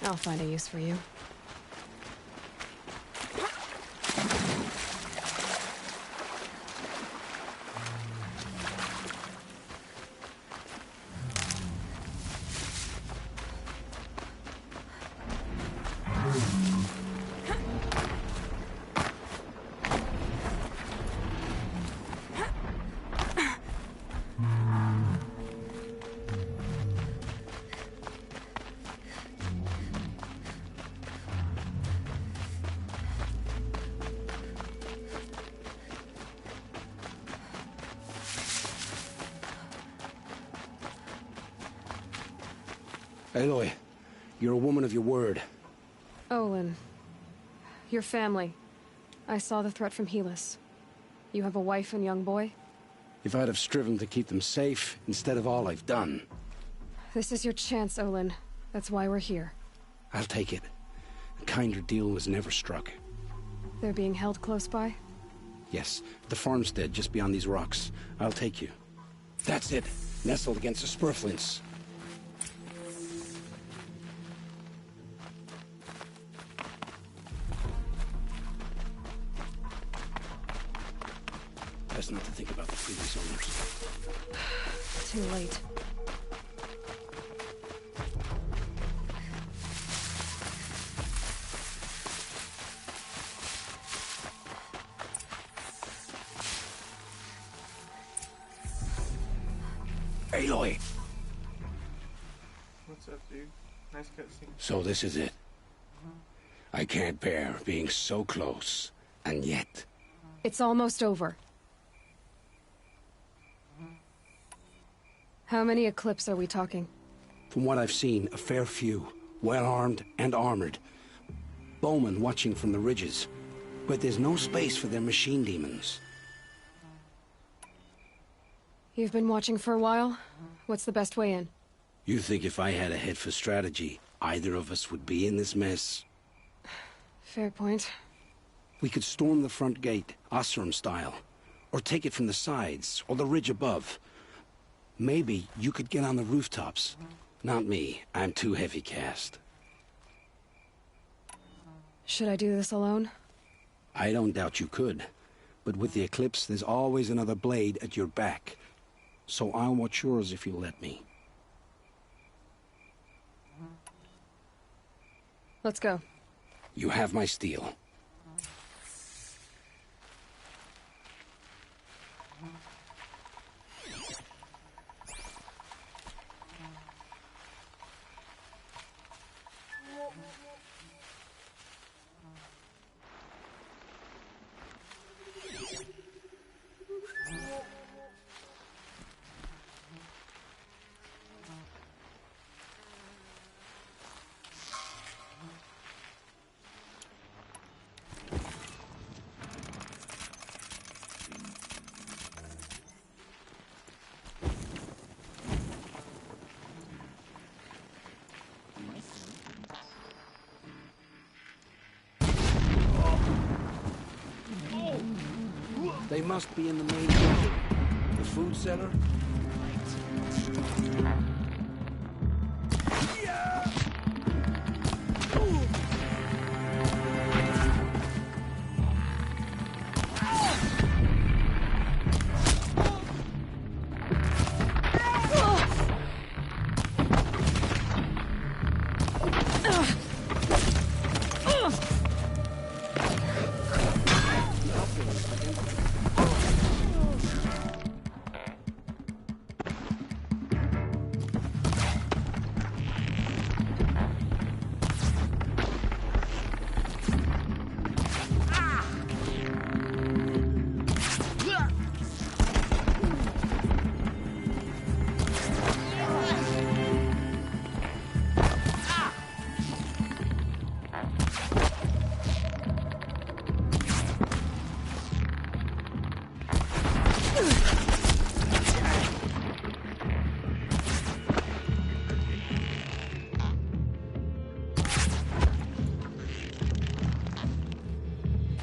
I'll find a use for you. Aloy, you're a woman of your word. Olin. Your family. I saw the threat from Helis. You have a wife and young boy? If I'd have striven to keep them safe, instead of all I've done. This is your chance, Olin. That's why we're here. I'll take it. A kinder deal was never struck. They're being held close by? Yes, the farmstead just beyond these rocks. I'll take you. That's it. Nestled against the spurflints. Best not to think about the previous owners. Too late. Aloy! What's up, dude? Nice cutscene. So this is it. I can't bear being so close, and yet... It's almost over. How many Eclipse are we talking? From what I've seen, a fair few. Well-armed and armored. Bowmen watching from the ridges. But there's no space for their machine demons. You've been watching for a while? What's the best way in? You think if I had a head for strategy, either of us would be in this mess? Fair point. We could storm the front gate, Osram style. Or take it from the sides, or the ridge above. Maybe you could get on the rooftops. Not me. I'm too heavy cast. Should I do this alone? I don't doubt you could. But with the Eclipse, there's always another blade at your back. So I'll watch yours if you let me. Let's go. You have my steel. They must be in the main building. The food cellar?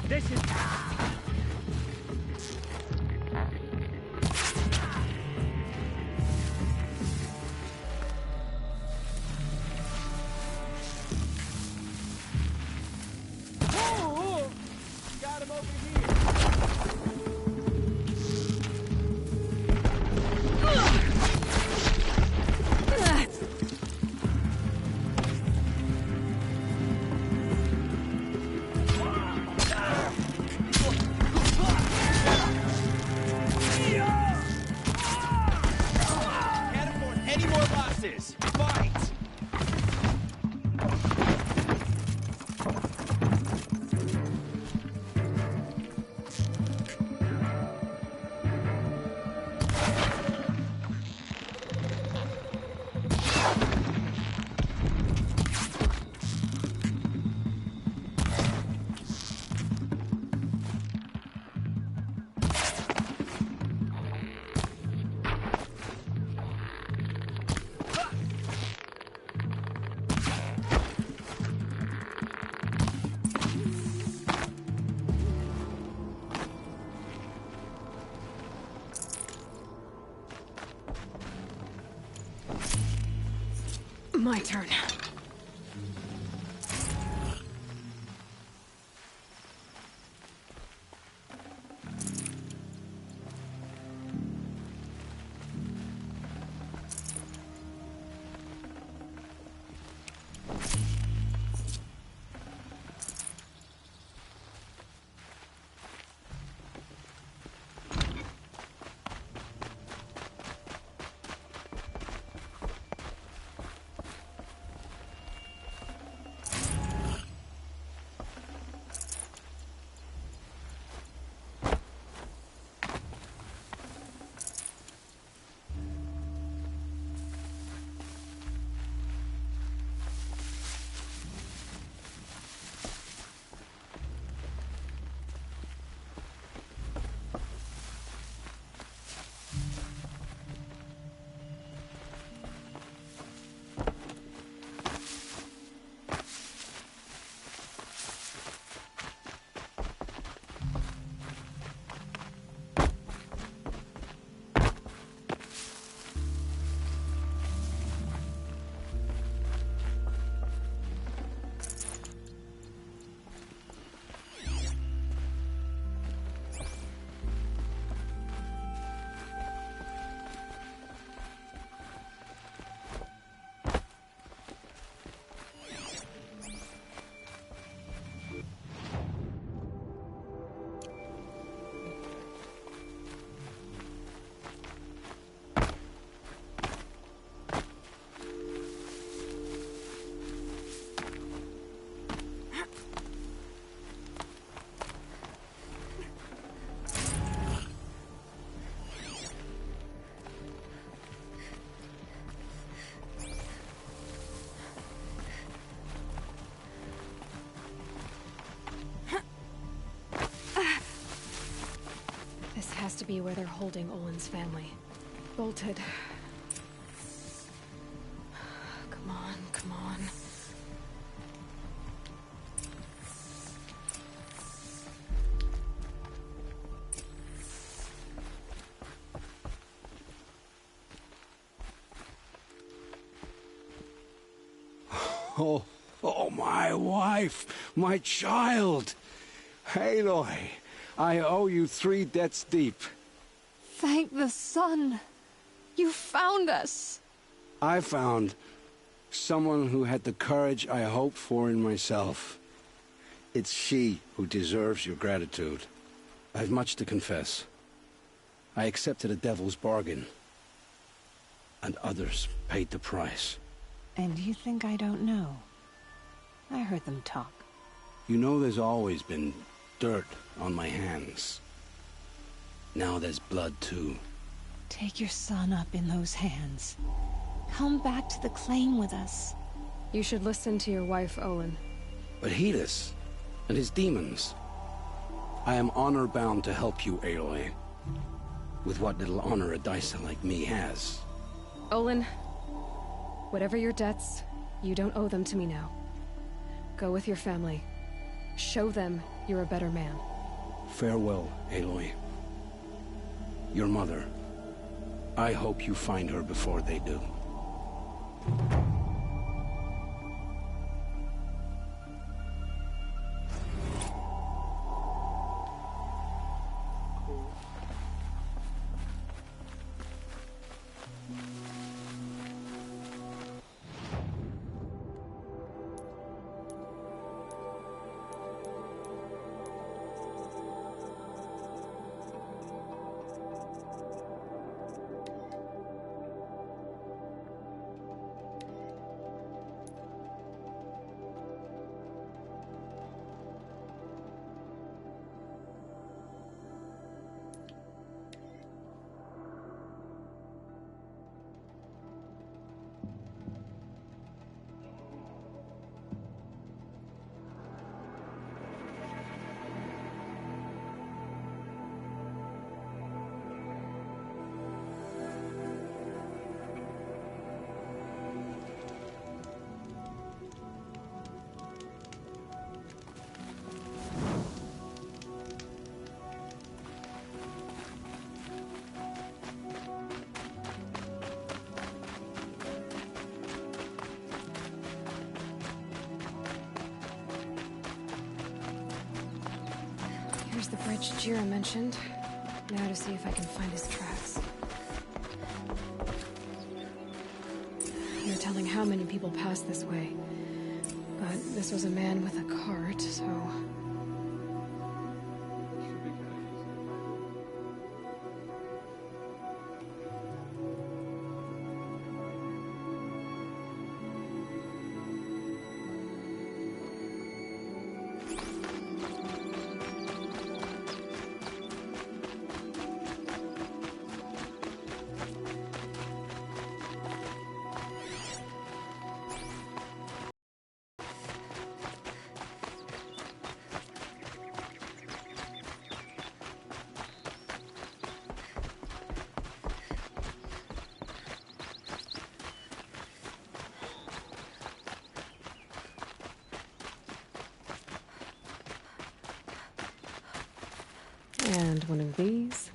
This is... him over here. Can't afford any more losses. Fight! My turn. This has to be where they're holding Olin's family. Bolted. Come on, come on. Oh, my wife, my child. Aloy, I owe you 3 debts deep. Thank the sun. You found us. I found someone who had the courage I hoped for in myself. It's she who deserves your gratitude. I've much to confess. I accepted a devil's bargain, and others paid the price. And you think I don't know? I heard them talk. You know there's always been dirt on my hands. Now there's blood too. Take your son up in those hands. Come back to the claim with us. You should listen to your wife, Olin. But Helis and his demons. I am honor-bound to help you, Aloy. With what little honor a dicer like me has. Olin, whatever your debts, you don't owe them to me now. Go with your family. Show them you're a better man. Farewell, Aloy. Your mother. I hope you find her before they do. There's the bridge Jira mentioned. Now to see if I can find his tracks. No telling how many people pass this way. But this was a man with a cart, so... And one of these.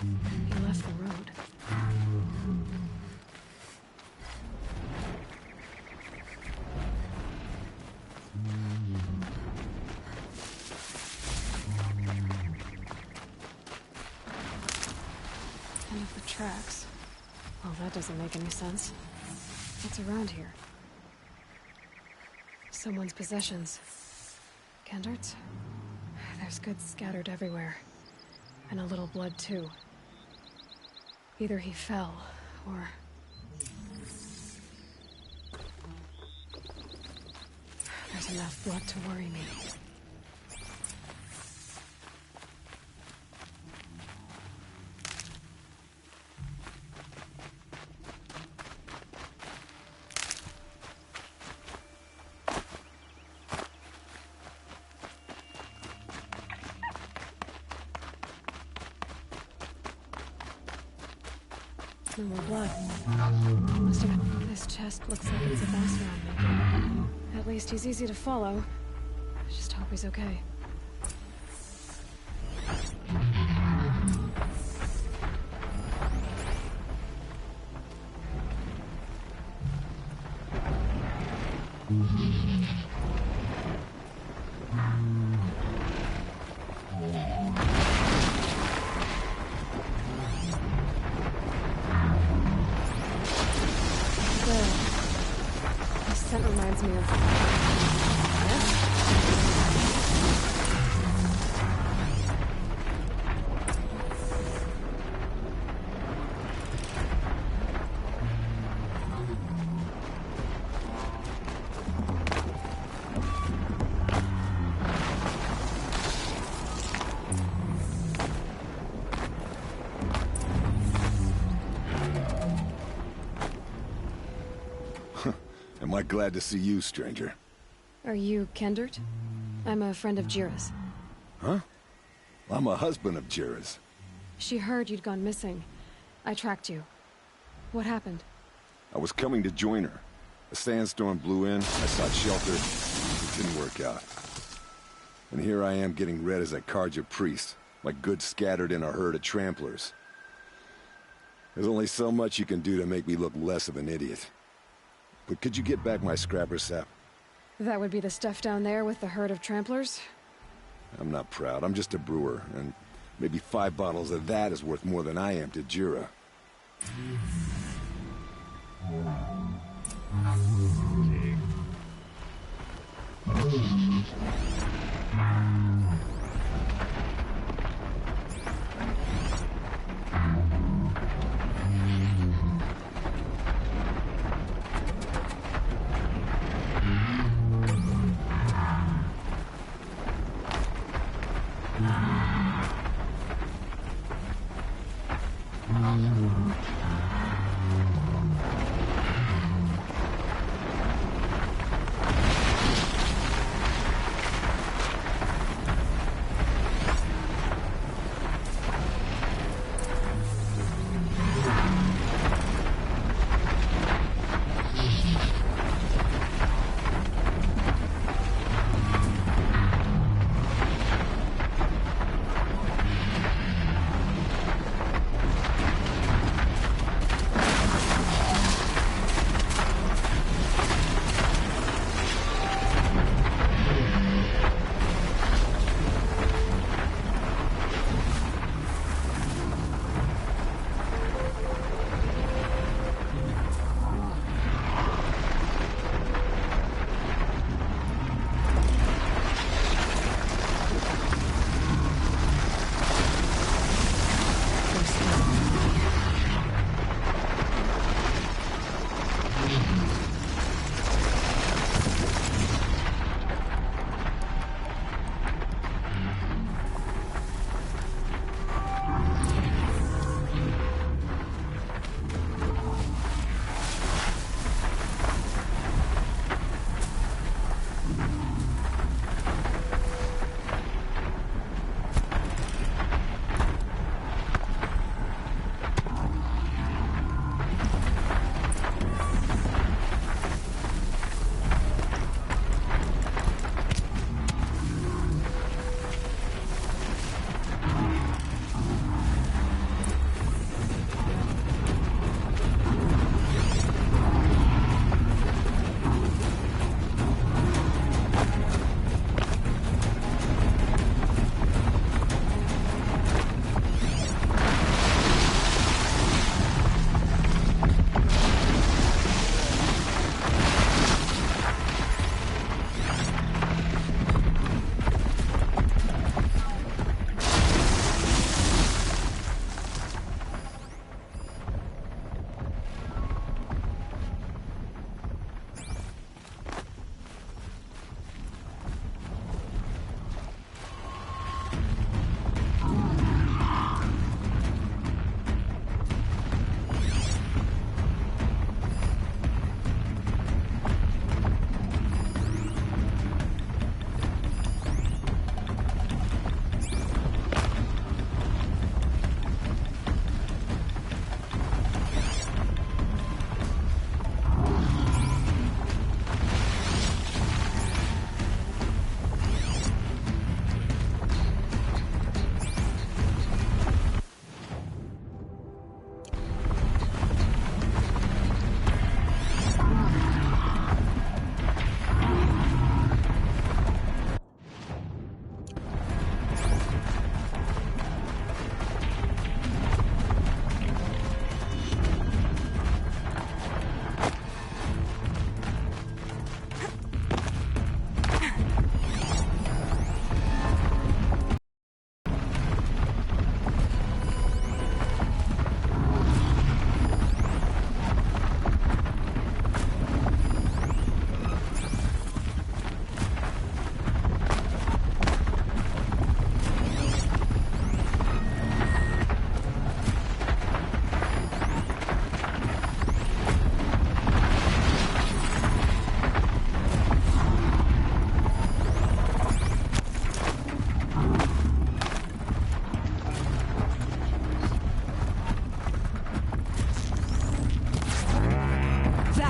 He left the road. End of the tracks. Well, that doesn't make any sense. What's around here? Someone's possessions. Kendart's? There's goods scattered everywhere. And a little blood, too. Either he fell, or... There's enough blood to worry me. No more blood. Must have... This chest looks like it's a background. At least he's easy to follow. I just hope he's okay. That reminds me of... Am I glad to see you, stranger? Are you Kendart? I'm a friend of Jira's. Huh? I'm a husband of Jira's. She heard you'd gone missing. I tracked you. What happened? I was coming to join her. A sandstorm blew in, I sought shelter. It didn't work out. And here I am getting read as a Karja priest, my goods scattered in a herd of tramplers. There's only so much you can do to make me look less of an idiot. But could you get back my scrapper sap? That would be the stuff down there with the herd of tramplers? I'm not proud, I'm just a brewer, and maybe 5 bottles of that is worth more than I am to Jira.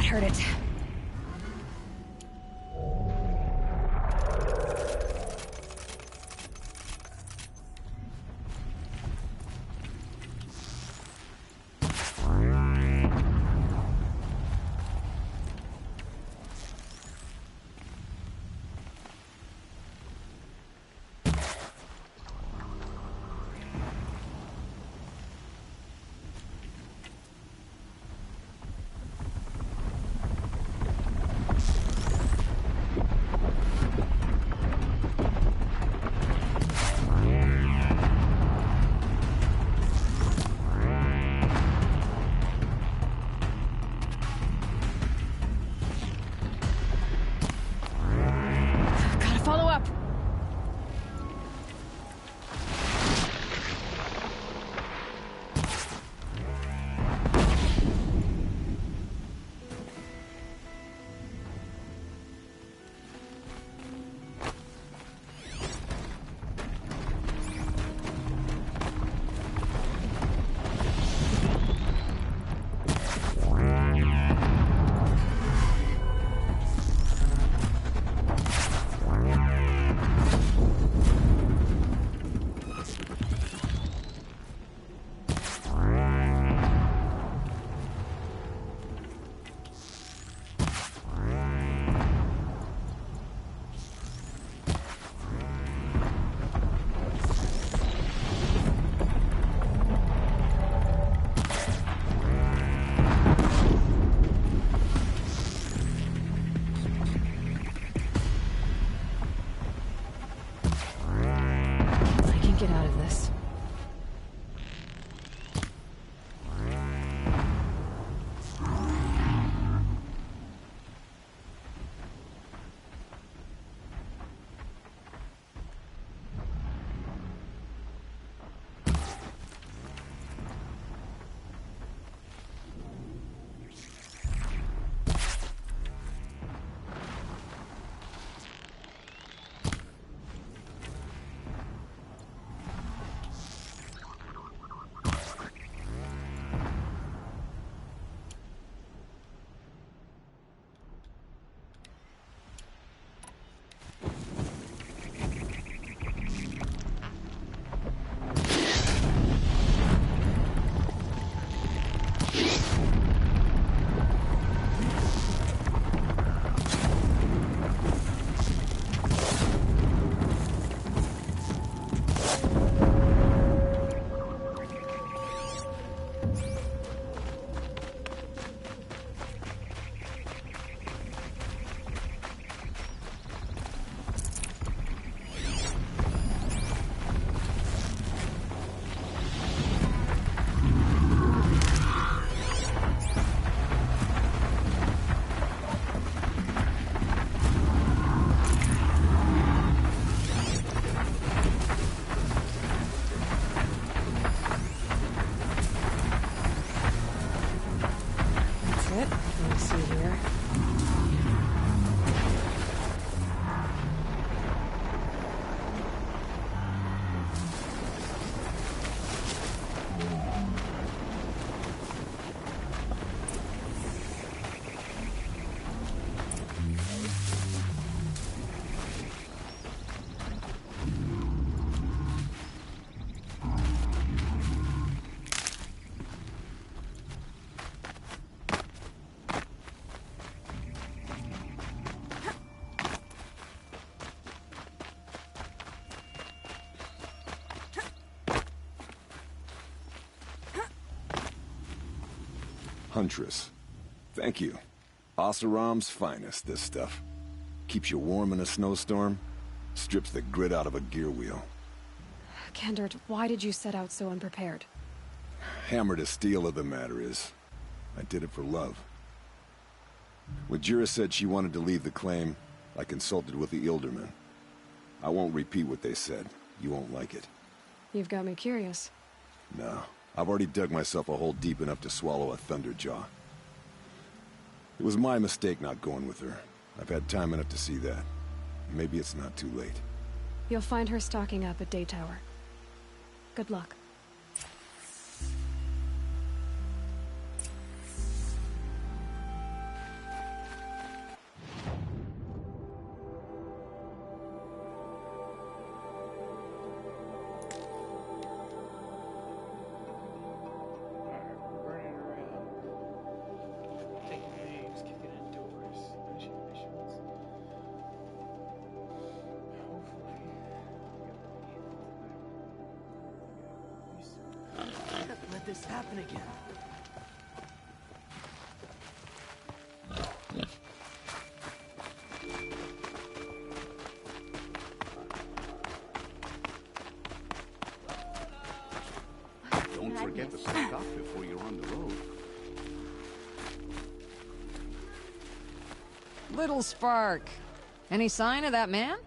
heard it. Follow up. Get out of this. Huntress. Thank you. Oseram's finest, this stuff. Keeps you warm in a snowstorm, strips the grit out of a gear wheel. Kendert, why did you set out so unprepared? Hammer to steel of the matter is, I did it for love. When Jura said she wanted to leave the claim, I consulted with the Ilderman. I won't repeat what they said. You won't like it. You've got me curious. No. I've already dug myself a hole deep enough to swallow a thunderjaw. It was my mistake not going with her. I've had time enough to see that. Maybe it's not too late. You'll find her stocking up at Day Tower. Good luck. this happen again. Don't forget to stock up before you're on the road. Little Spark. Any sign of that man?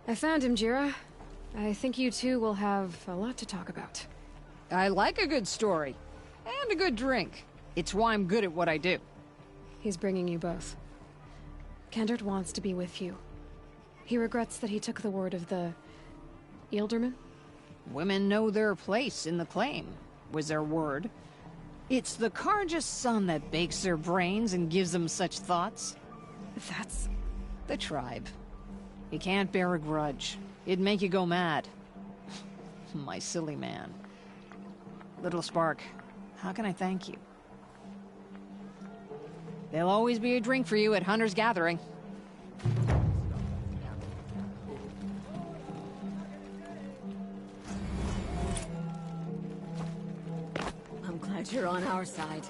I found him, Jira. I think you two will have a lot to talk about. I like a good story. And a good drink. It's why I'm good at what I do. He's bringing you both. Kendert wants to be with you. He regrets that he took the word of the... Ealderman? Women know their place in the claim, was their word. It's the Carja's son that bakes their brains and gives them such thoughts. That's... The tribe. You can't bear a grudge. It'd make you go mad. My silly man. Little Spark, how can I thank you? There'll always be a drink for you at Hunter's Gathering. I'm glad you're on our side.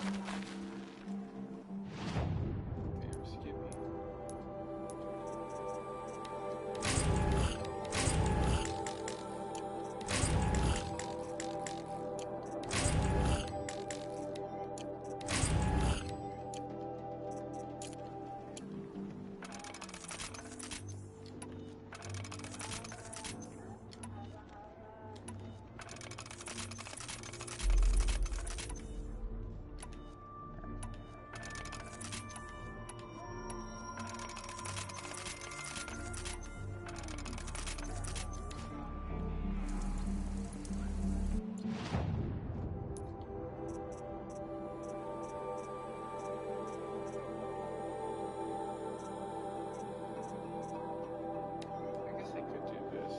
I guess I could do this.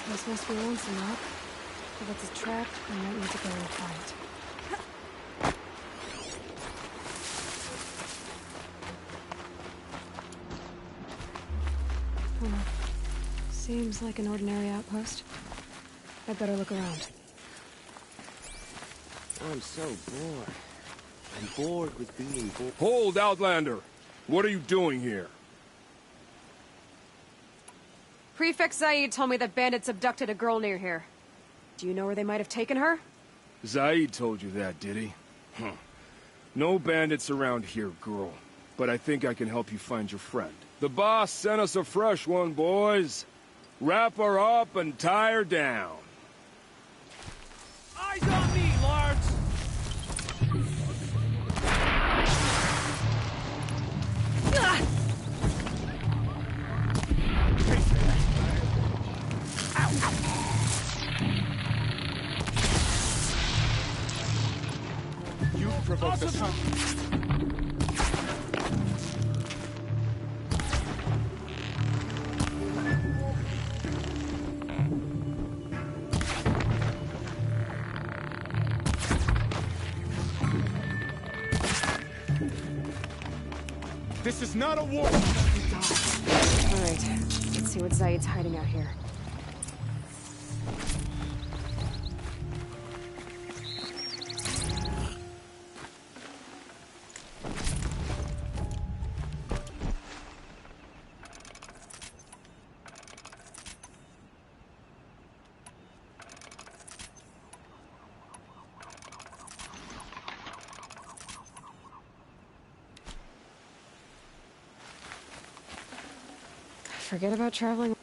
This must be lonesome, Rock. If it's a trap, I might need to go and fight. Seems like an ordinary outpost. I'd better look around. I'm so bored. I'm bored with being bored. Hold, Outlander! What are you doing here? Prefect Zaid told me that bandits abducted a girl near here. Do you know where they might have taken her? Zaid told you that, did he? Huh. No bandits around here, girl. But I think I can help you find your friend. The boss sent us a fresh one, boys. Wrap her up and tie her down. Eyes on me, Lawrence! You provoked us. This is not a war! Alright, let's see what Zaid's hiding out here. Forget about traveling.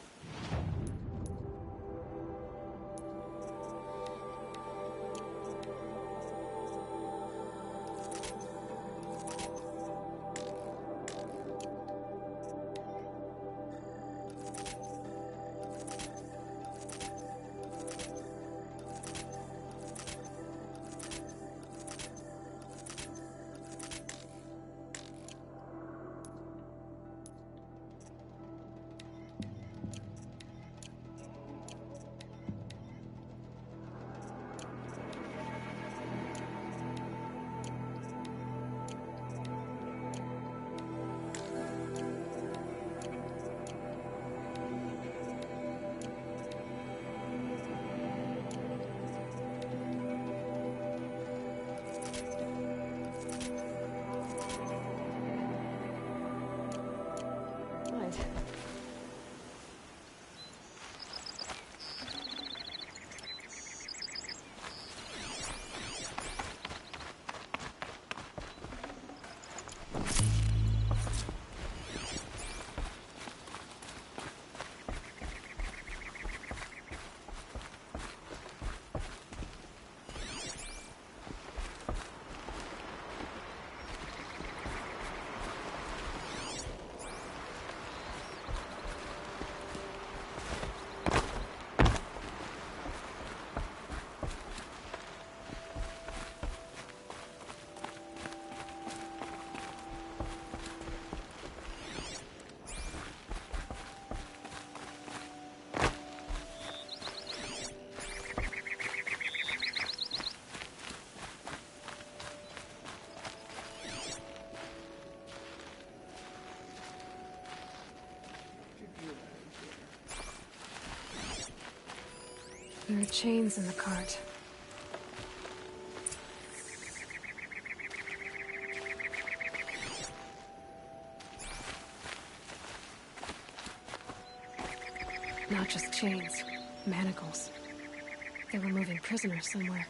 There are chains in the cart. Not just chains, manacles. They were moving prisoners somewhere.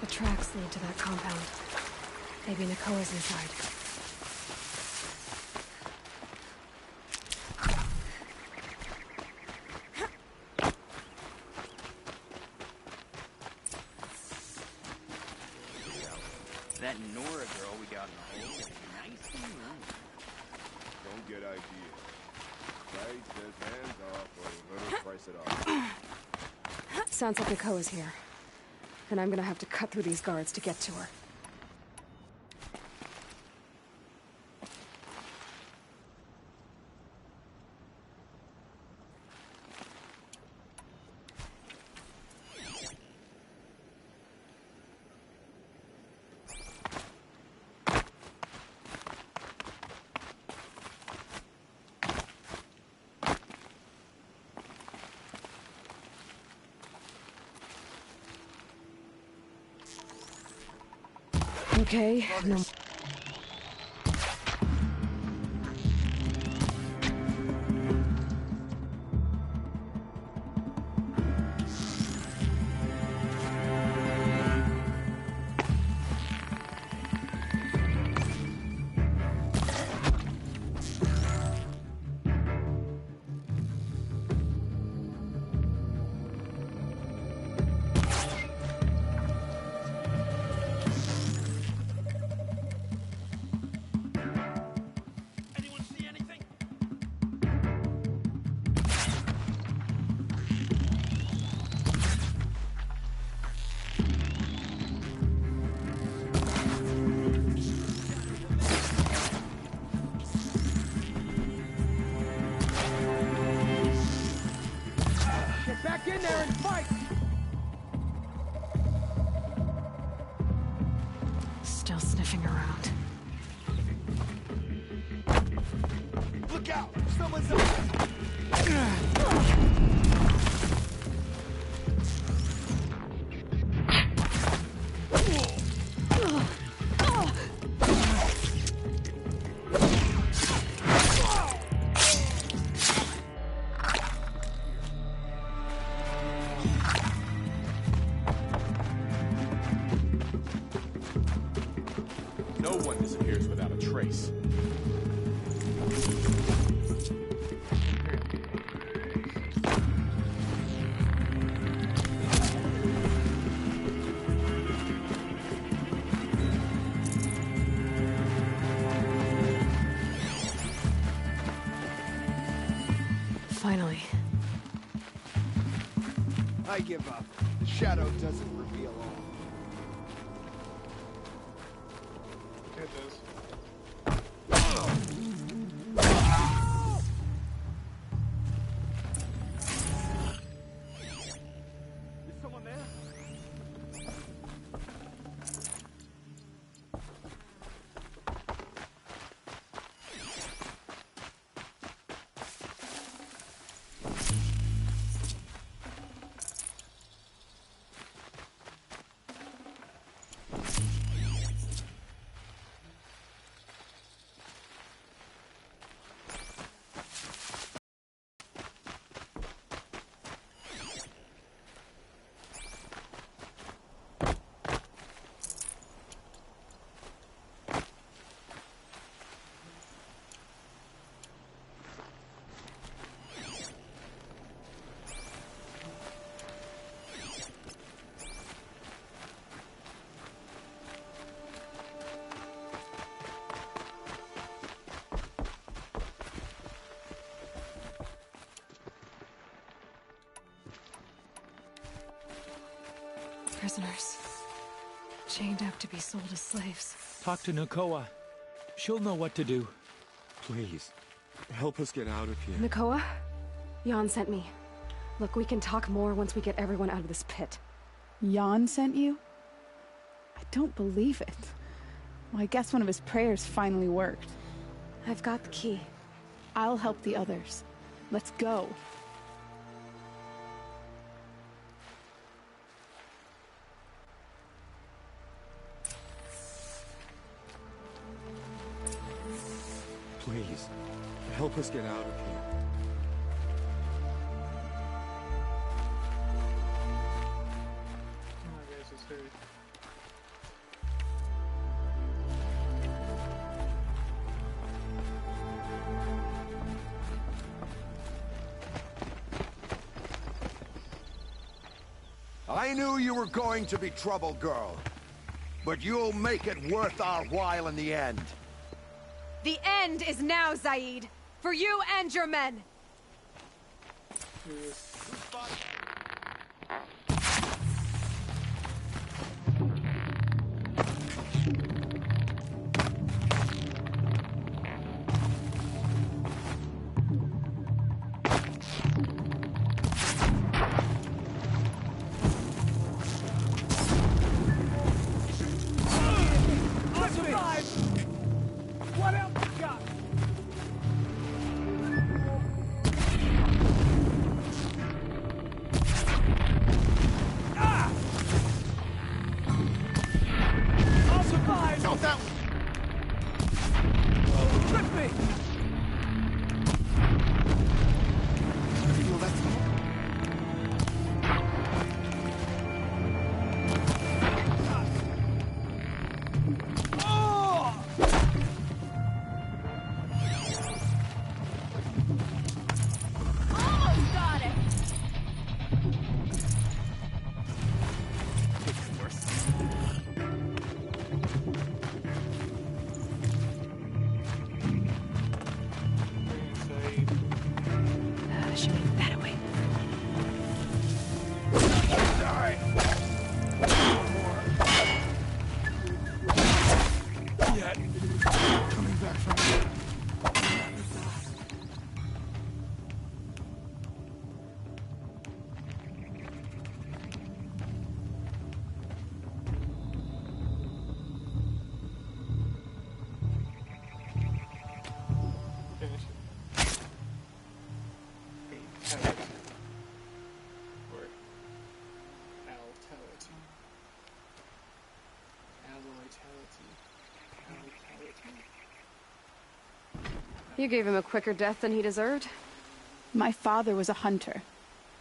The tracks lead to that compound. Maybe Nakoa's inside. That Nora girl we got in the hole is nice and long. Don't get ideas. Right, says hands off, or let her price it off. Sounds like Nakoa's here. And I'm gonna have to cut through these guards to get to her. Okay, no. Still sniffing around. Look out! Someone's up! No one disappears without a trace. Finally. I give up. The shadow doesn't reveal all. It does. Is someone there? Prisoners. Chained up to be sold as slaves. Talk to Nakoa. She'll know what to do. Please, help us get out of here. Nakoa? Jan sent me. Look, we can talk more once we get everyone out of this pit. Jan sent you? I don't believe it. Well, I guess one of his prayers finally worked. I've got the key. I'll help the others. Let's go. Please, help us get out of here. Oh, I guess it's heavy. I knew you were going to be trouble, girl. But you'll make it worth our while in the end. The end is now, Zaid. For you and your men. What else you got? You gave him a quicker death than he deserved? My father was a hunter.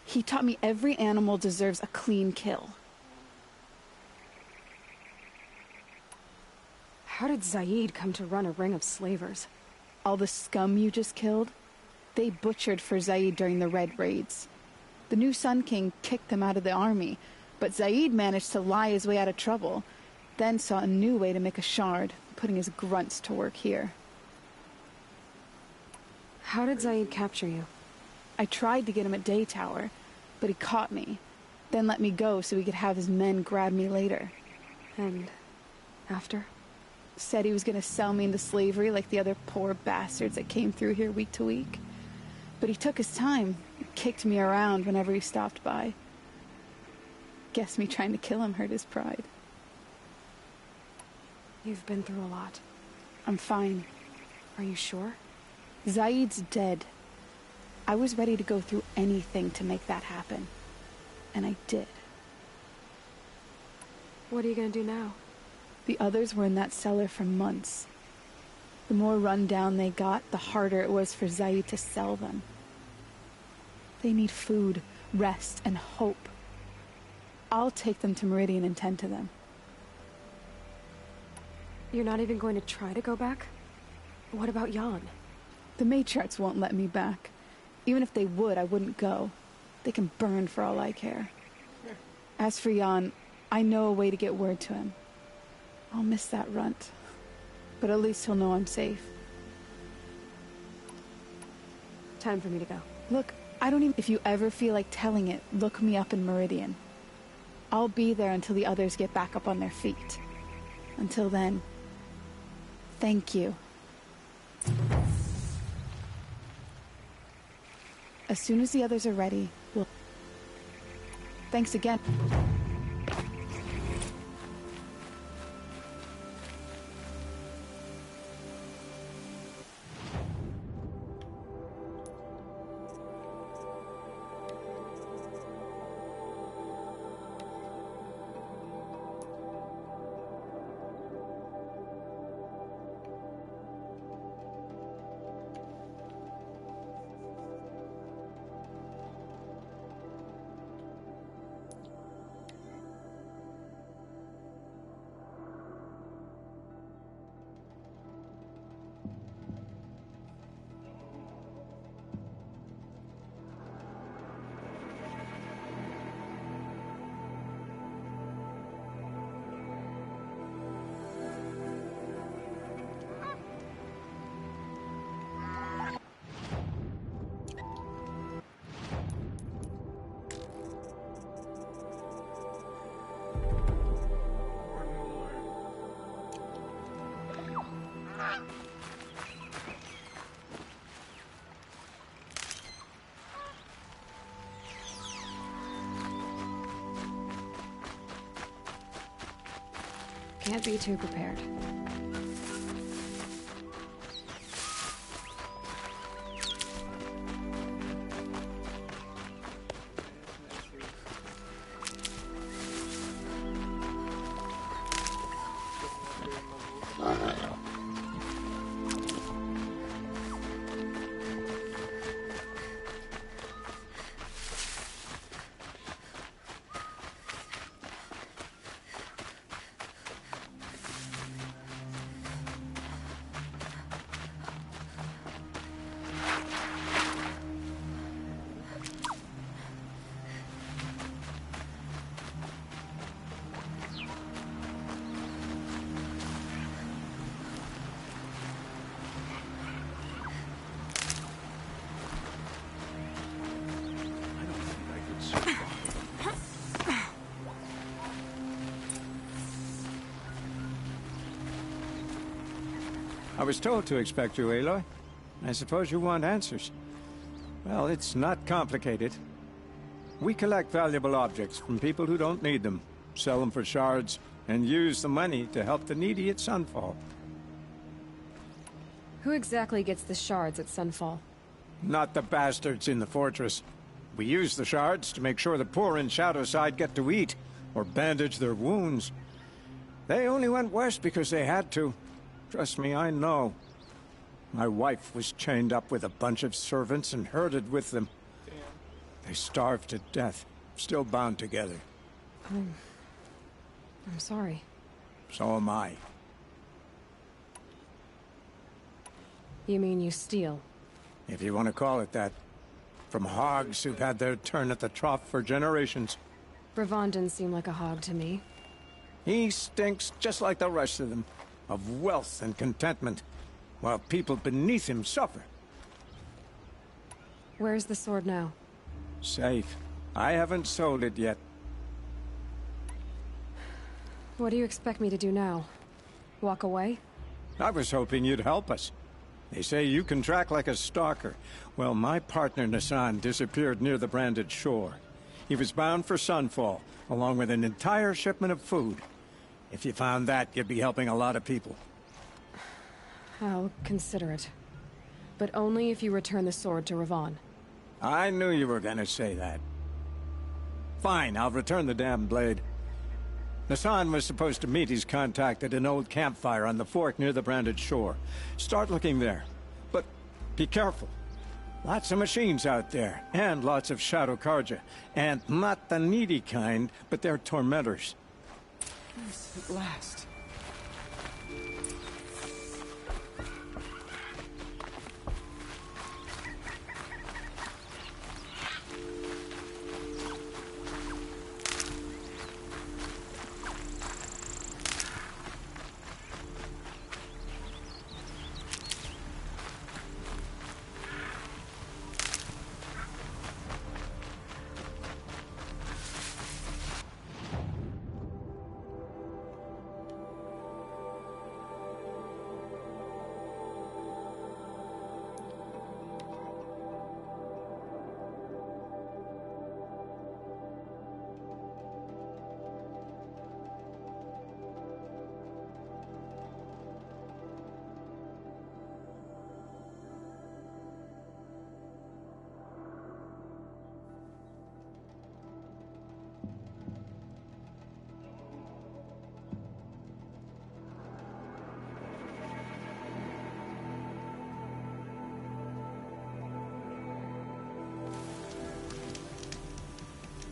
He taught me every animal deserves a clean kill. How did Zaid come to run a ring of slavers? All the scum you just killed, they butchered for Zaid during the Red Raids. The new Sun King kicked them out of the army, but Zaid managed to lie his way out of trouble, then saw a new way to make a shard, putting his grunts to work here. How did Zaid capture you? I tried to get him at Day Tower, but he caught me, then let me go so he could have his men grab me later. And after? Said he was gonna sell me into slavery like the other poor bastards that came through here week to week. But he took his time, kicked me around whenever he stopped by. Guess me trying to kill him hurt his pride. You've been through a lot. I'm fine. Are you sure? Zaid's dead. I was ready to go through anything to make that happen. And I did. What are you gonna do now? The others were in that cellar for months. The more run down they got, the harder it was for Zaid to sell them. They need food, rest, and hope. I'll take them to Meridian and tend to them. You're not even going to try to go back? What about Jan? The matriarchs won't let me back. Even if they would, I wouldn't go. They can burn for all I care. As for Jan, I know a way to get word to him. I'll miss that runt. But at least he'll know I'm safe. Time for me to go. Look, I don't even... If you ever feel like telling it, look me up in Meridian. I'll be there until the others get back up on their feet. Until then, thank you. As soon as the others are ready, we'll... Thanks again. Can't be too prepared. I was told to expect you, Aloy. I suppose you want answers. Well, it's not complicated. We collect valuable objects from people who don't need them, sell them for shards, and use the money to help the needy at Sunfall. Who exactly gets the shards at Sunfall? Not the bastards in the fortress. We use the shards to make sure the poor in Shadowside get to eat, or bandage their wounds. They only went west because they had to. Trust me, I know. My wife was chained up with a bunch of servants and herded with them. They starved to death, still bound together. I'm sorry. So am I. You mean you steal? If you want to call it that. From hogs who've had their turn at the trough for generations. Bravon didn't seem like a hog to me. He stinks just like the rest of them, of wealth and contentment, while people beneath him suffer. Where's the sword now? Safe. I haven't sold it yet. What do you expect me to do now? Walk away? I was hoping you'd help us. They say you can track like a stalker. Well, my partner Nassan disappeared near the branded shore. He was bound for Sunfall, along with an entire shipment of food. If you found that, you'd be helping a lot of people. I'll consider it. But only if you return the sword to Ravon. I knew you were gonna say that. Fine, I'll return the damn blade. Nassan was supposed to meet his contact at an old campfire on the fork near the branded shore. Start looking there. But be careful. Lots of machines out there, and lots of Shadow Karja. And not the needy kind, but they're tormentors. Yes, at last.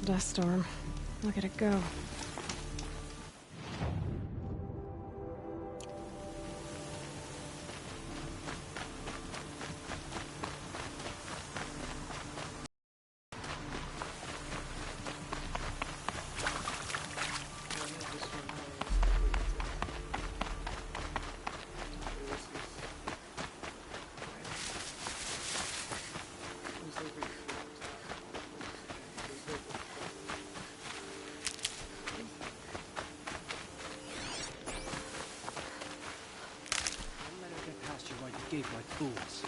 Dust storm. Look at it go. Like fools.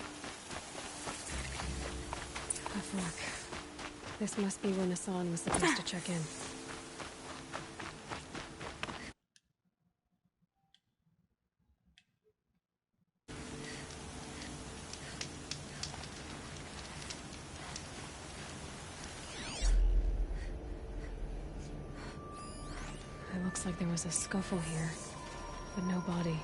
A fork. This must be where Nassan was supposed to check in. It looks like there was a scuffle here, but no body.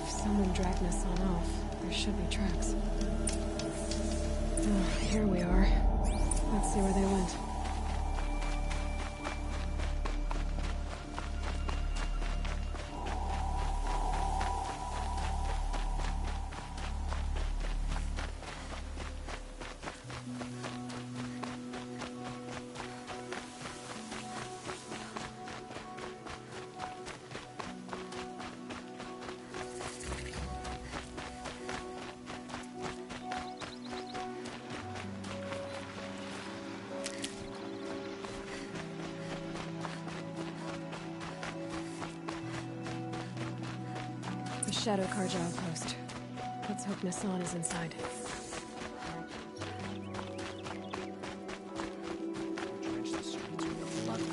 Someone dragged Nassan off. There should be tracks. Oh, here we are. Let's see where they went. Shadow Karja outpost. Let's hope Nassan is inside. Drench the streets with the blood of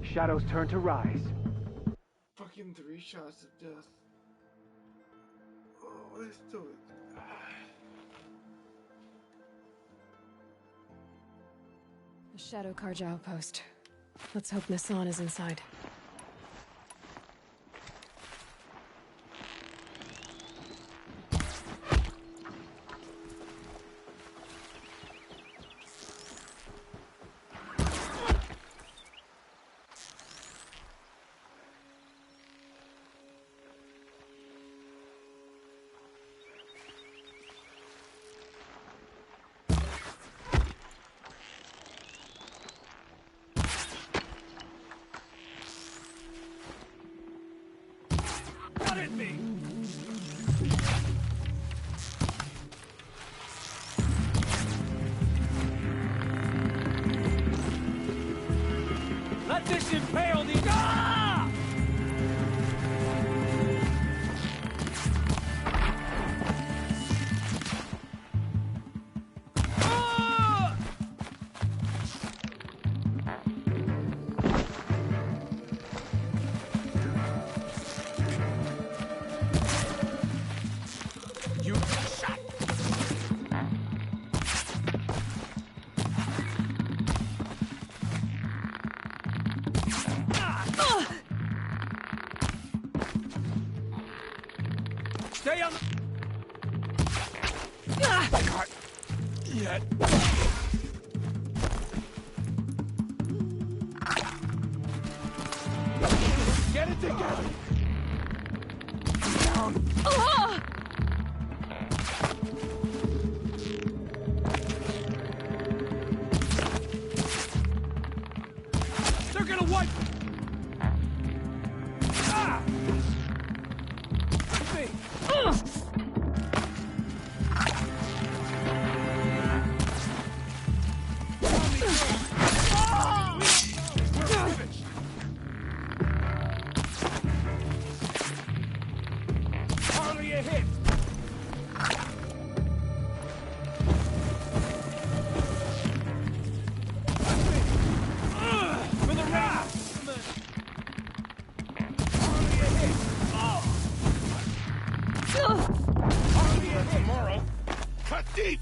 Shadows turn to rise. Fucking 3 shots of death. Oh, let's do it. The Shadow Carja outpost. Let's hope Nassan is inside. Let this impale these. Ah! You shot. Stay on the... Not yet. Get it together. Down. They're gonna wipe... Ah! Me. Hardly a hit. For the round. Hardly a hit. Hardly a hit. Tomorrow. Cut deep.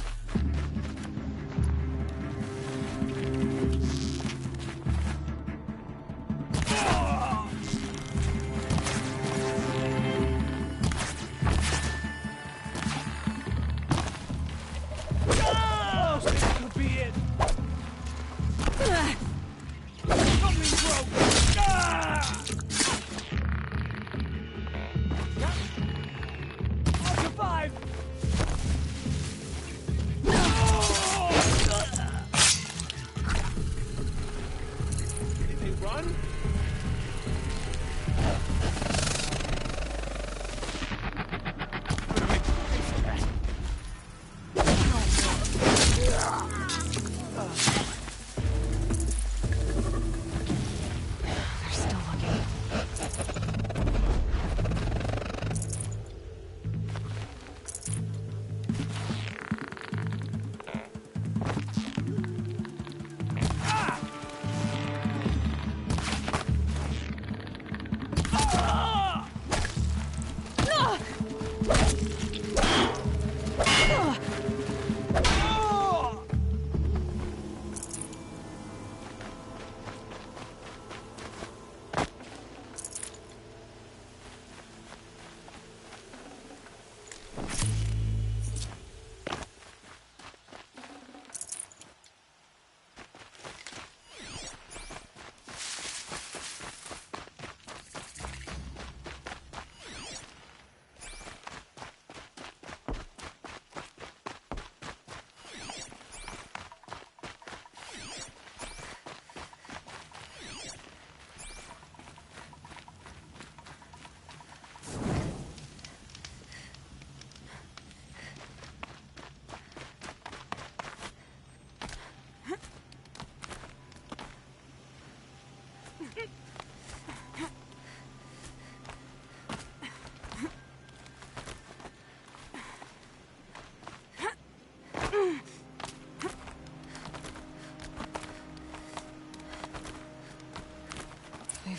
This could be it. Something broke. Ah!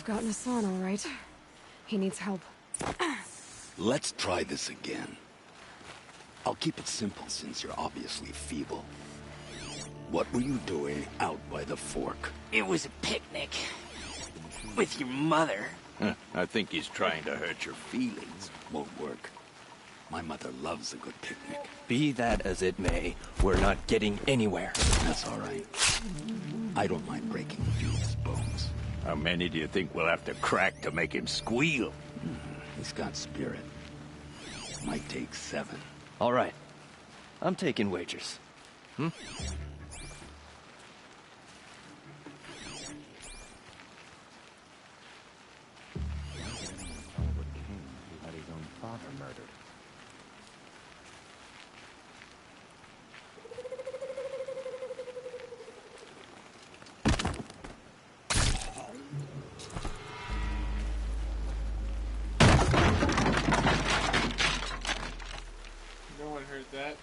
I've gotten his son, all right. He needs help. Let's try this again. I'll keep it simple since you're obviously feeble. What were you doing out by the fork? It was a picnic. With your mother. I think he's trying to hurt your feelings. Won't work. My mother loves a good picnic. Be that as it may, we're not getting anywhere. That's all right. I don't mind breaking a few of his bones. How many do you think we'll have to crack to make him squeal? He's got spirit. Might take 7. All right. I'm taking wagers. Hmm? Who had his own father murdered. No one heard that.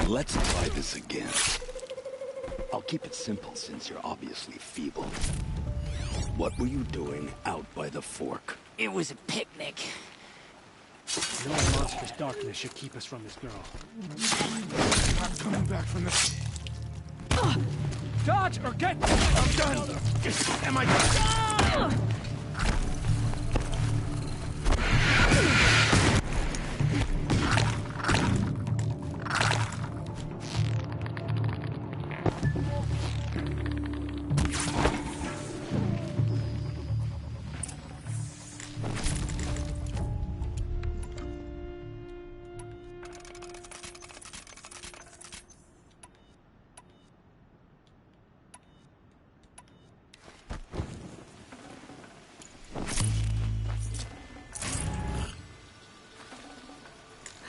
Let's try this again. I'll keep it simple since you're obviously feeble. What were you doing out by the fork? It was a picnic. No monstrous darkness should keep us from this girl. I'm coming back from this. Dodge or get... I'm done. Am I done?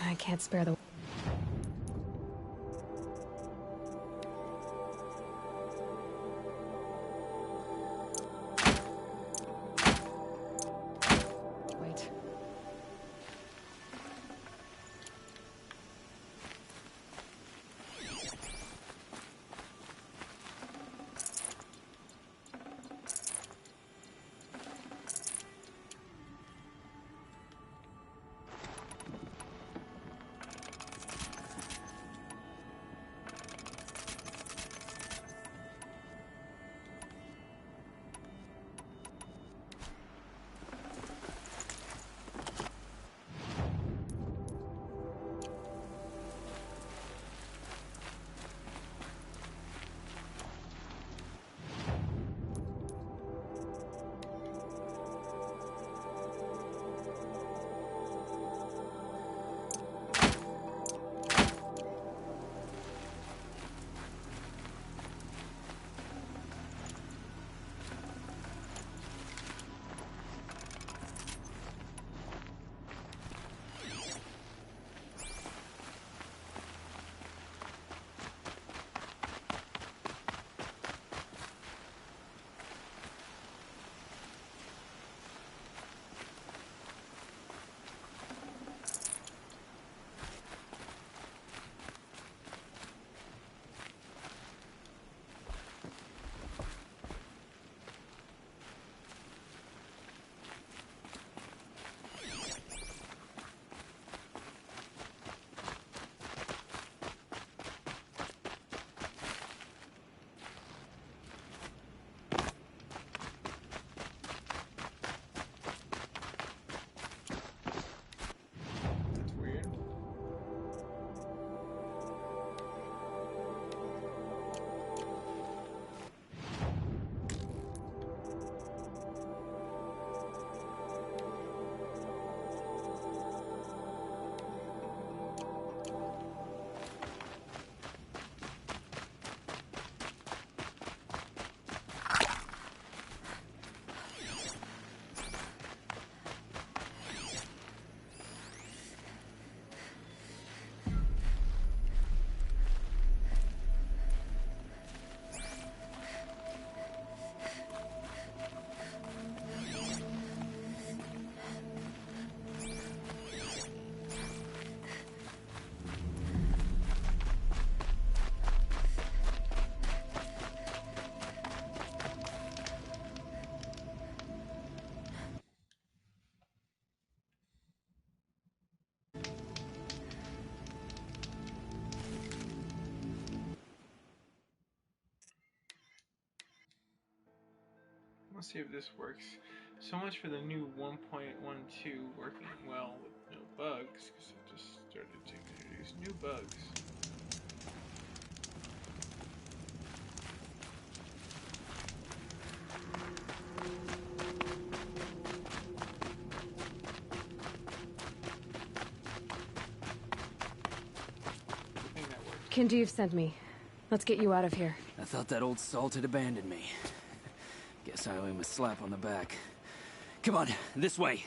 I can't spare the... Wait. Let's see if this works. So much for the new 1.12 working well with no bugs, because I just started to introduce new bugs. Kindeev sent me. Let's get you out of here. I thought that old salt had abandoned me. Guess I owe him a slap on the back. Come on, this way.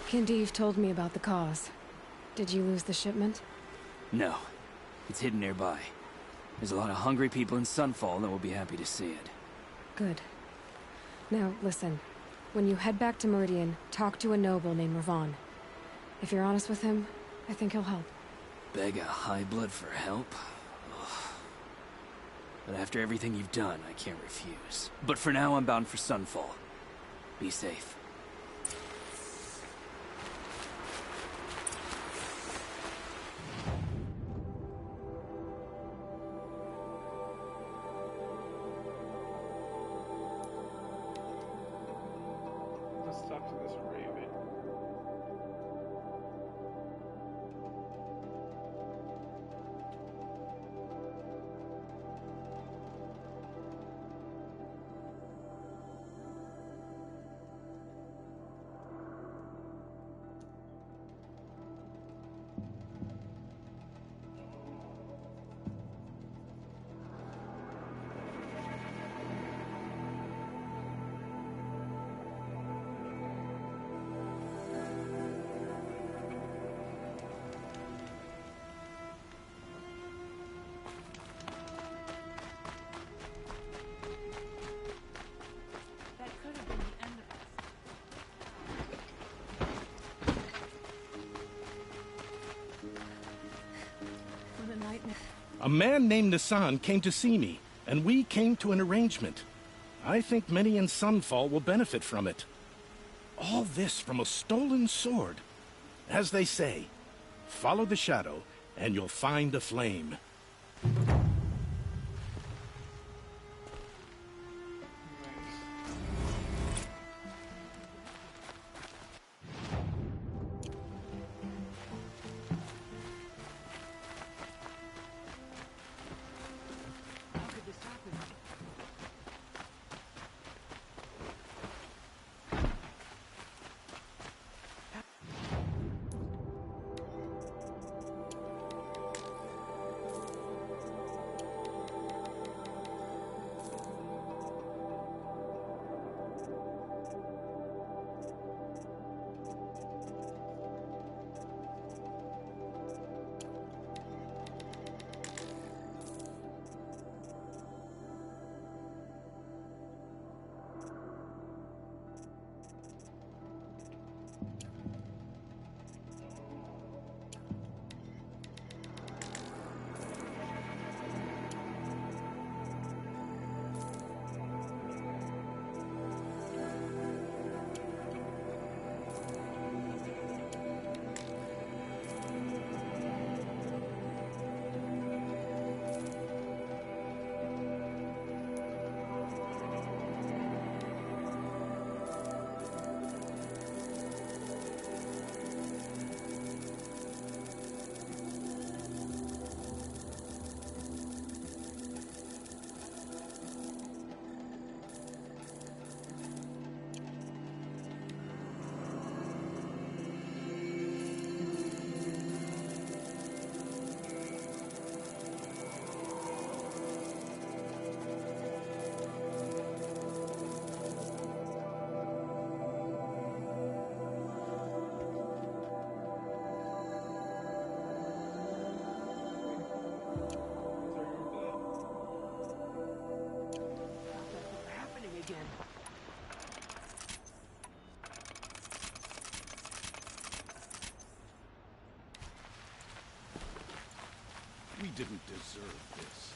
Kindeev told me about the cause. Did you lose the shipment? No. It's hidden nearby. There's a lot of hungry people in Sunfall that will be happy to see it. Good. Now, listen. When you head back to Meridian, talk to a noble named Ravon. If you're honest with him, I think he'll help. Beg a high blood for help? Ugh. But after everything you've done, I can't refuse. But for now, I'm bound for Sunfall. Be safe. Let's talk to this raven. A man named Nissan came to see me, and we came to an arrangement. I think many in Sunfall will benefit from it. All this from a stolen sword. As they say, follow the shadow, and you'll find the flame. didn't deserve this.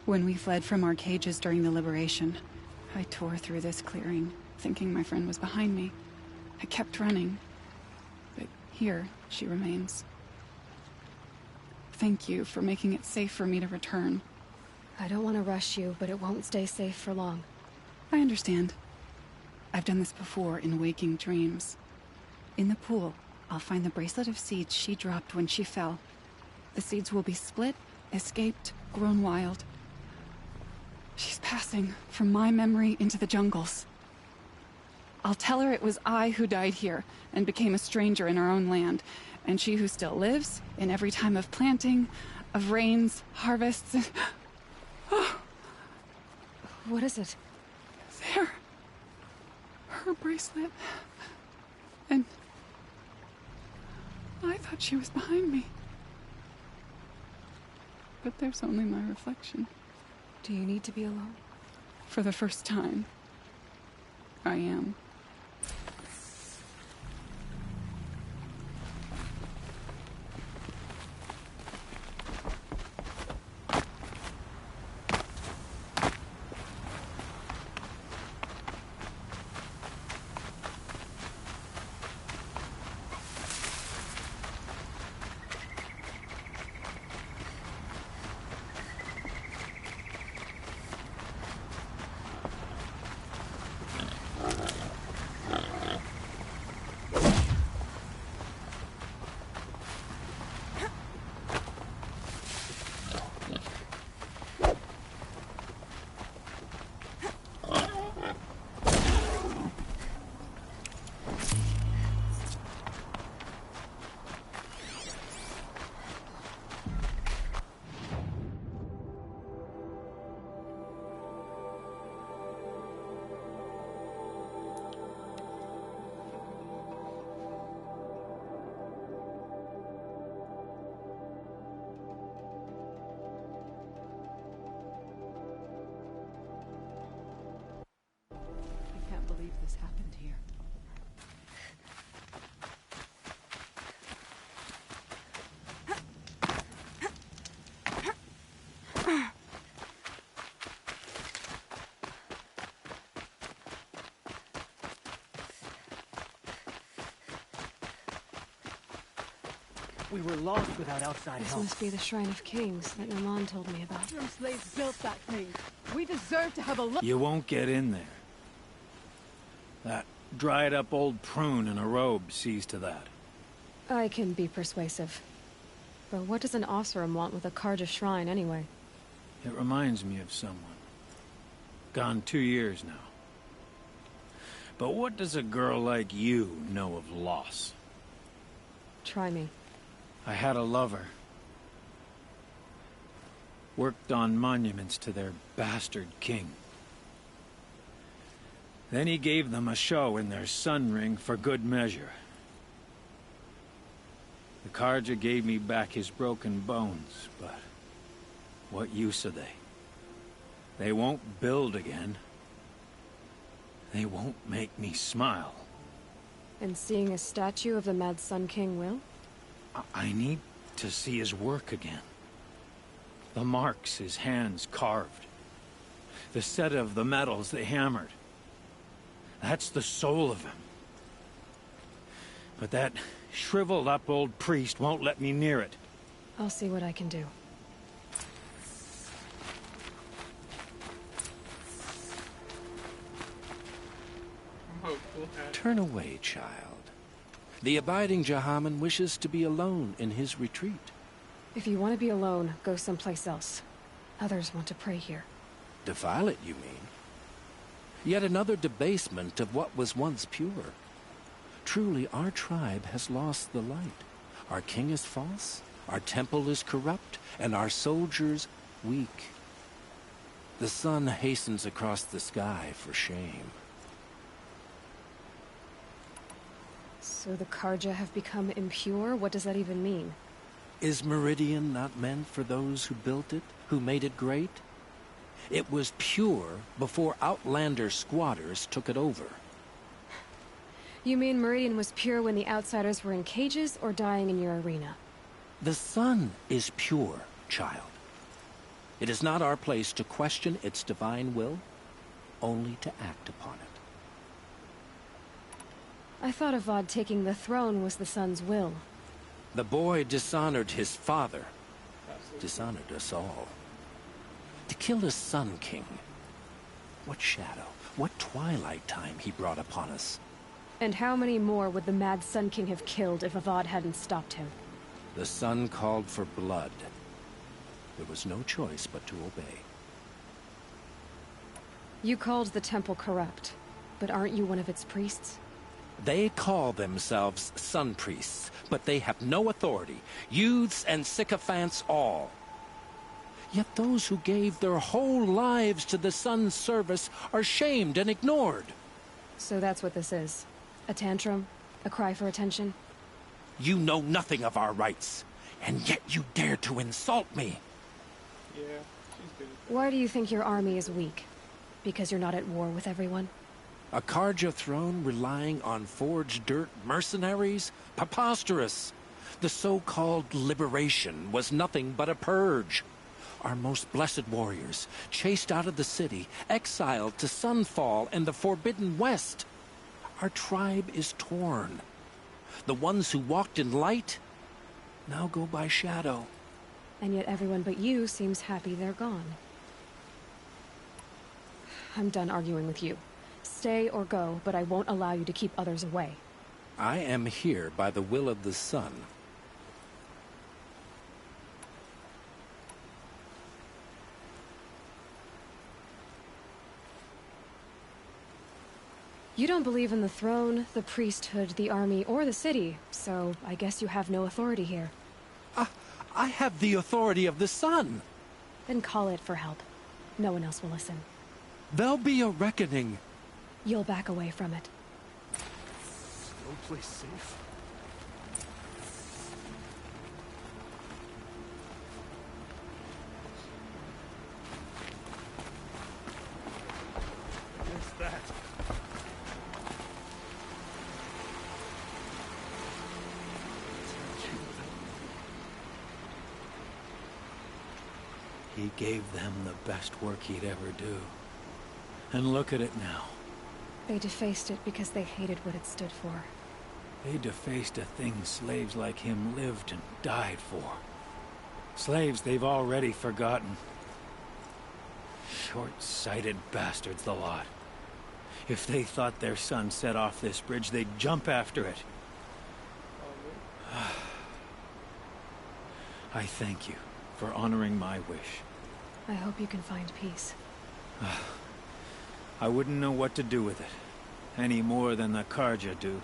When we fled from our cages during the liberation, I tore through this clearing, thinking my friend was behind me. I kept running, but here she remains. Thank you for making it safe for me to return. I don't want to rush you, but it won't stay safe for long. I understand. I've done this before in waking dreams. In the pool, I'll find the bracelet of seeds she dropped when she fell. The seeds will be split, escaped, grown wild. She's passing from my memory into the jungles. I'll tell her it was I who died here and became a stranger in our own land, and she who still lives in every time of planting, of rains, harvests, and... Oh. What is it? There. Her bracelet. And... I thought she was behind me. But there's only my reflection. Do you need to be alone? For the first time, I am. This happened here. We were lost without outside This help. must be the Shrine of Kings that Naman told me about. Your slaves built that thing. We deserve to have a look. You won't get in there. That dried-up old prune in a robe sees to that. I can be persuasive. But what does an Oseram want with a Karja shrine, anyway? It reminds me of someone. Gone 2 years now. But what does a girl like you know of loss? Try me. I had a lover. Worked on monuments to their bastard king. Then he gave them a show in their sun ring for good measure. The Karja gave me back his broken bones, but what use are they? They won't build again. They won't make me smile. And seeing a statue of the Mad Sun King will? I need to see his work again. The marks his hands carved. The set of the metals they hammered. That's the soul of him. But that shriveled up old priest won't let me near it. I'll see what I can do. Oh, cool hat. Turn away, child. The abiding Jahaman wishes to be alone in his retreat. If you want to be alone, go someplace else. Others want to pray here. Defile it, you mean? Yet another debasement of what was once pure. Truly, our tribe has lost the light. Our king is false, our temple is corrupt, and our soldiers weak. The sun hastens across the sky for shame. So the Karja have become impure? What does that even mean? Is Meridian not meant for those who built it, who made it great? It was pure before outlander squatters took it over. You mean Meridian was pure when the outsiders were in cages or dying in your arena? The sun is pure, child. It is not our place to question its divine will, only to act upon it. I thought Avad taking the throne was the sun's will. The boy dishonored his father, dishonored us all. To kill the Sun King. What shadow, what twilight time he brought upon us. And how many more would the Mad Sun King have killed if Avad hadn't stopped him? The sun called for blood. There was no choice but to obey. You called the temple corrupt, but aren't you one of its priests? They call themselves sun priests, but they have no authority. Youths and sycophants all. Yet those who gave their whole lives to the sun's service are shamed and ignored. So that's what this is. A tantrum? A cry for attention? You know nothing of our rights, and yet you dare to insult me. Yeah, she's good. Why do you think your army is weak? Because you're not at war with everyone? A Karja throne relying on forged dirt mercenaries? Preposterous! The so-called liberation was nothing but a purge. Our most blessed warriors, chased out of the city, exiled to Sunfall and the Forbidden West. Our tribe is torn. The ones who walked in light now go by shadow. And yet everyone but you seems happy they're gone. I'm done arguing with you. Stay or go, but I won't allow you to keep others away. I am here by the will of the sun. You don't believe in the throne, the priesthood, the army, or the city, so I guess you have no authority here. I have the authority of the sun. Then call it for help. No one else will listen. There'll be a reckoning. You'll back away from it. No place safe. What's that? He gave them the best work he'd ever do. And look at it now. They defaced it because they hated what it stood for. They defaced a thing slaves like him lived and died for. Slaves they've already forgotten. Short-sighted bastards, the lot. If they thought their son set off this bridge, they'd jump after it. I thank you for honoring my wish. I hope you can find peace. I wouldn't know what to do with it, any more than the Karja do.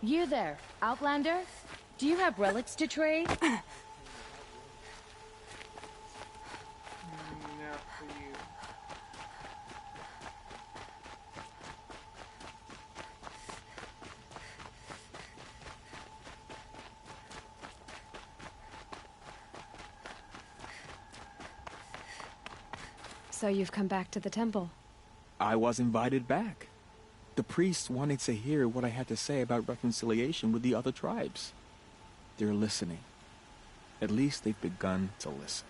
You there, Outlander? Do you have relics to trade? Not for you. So you've come back to the temple. I was invited back. The priests wanted to hear what I had to say about reconciliation with the other tribes. They're listening. At least they've begun to listen.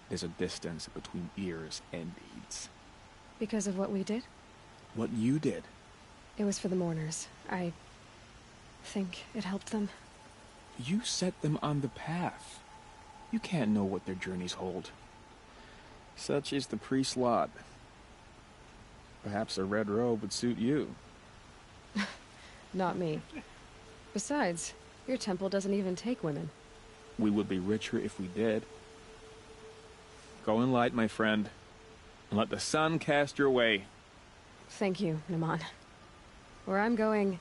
There's a distance between ears and deeds. Because of what we did? What you did. It was for the mourners. I think it helped them. You set them on the path. You can't know what their journeys hold. Such is the priest's lot. Perhaps a red robe would suit you. Not me. Besides, your temple doesn't even take women. We would be richer if we did. Go in light, my friend, and let the sun cast your way. Thank you, Naman. Where I'm going,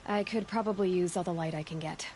I could probably use all the light I can get.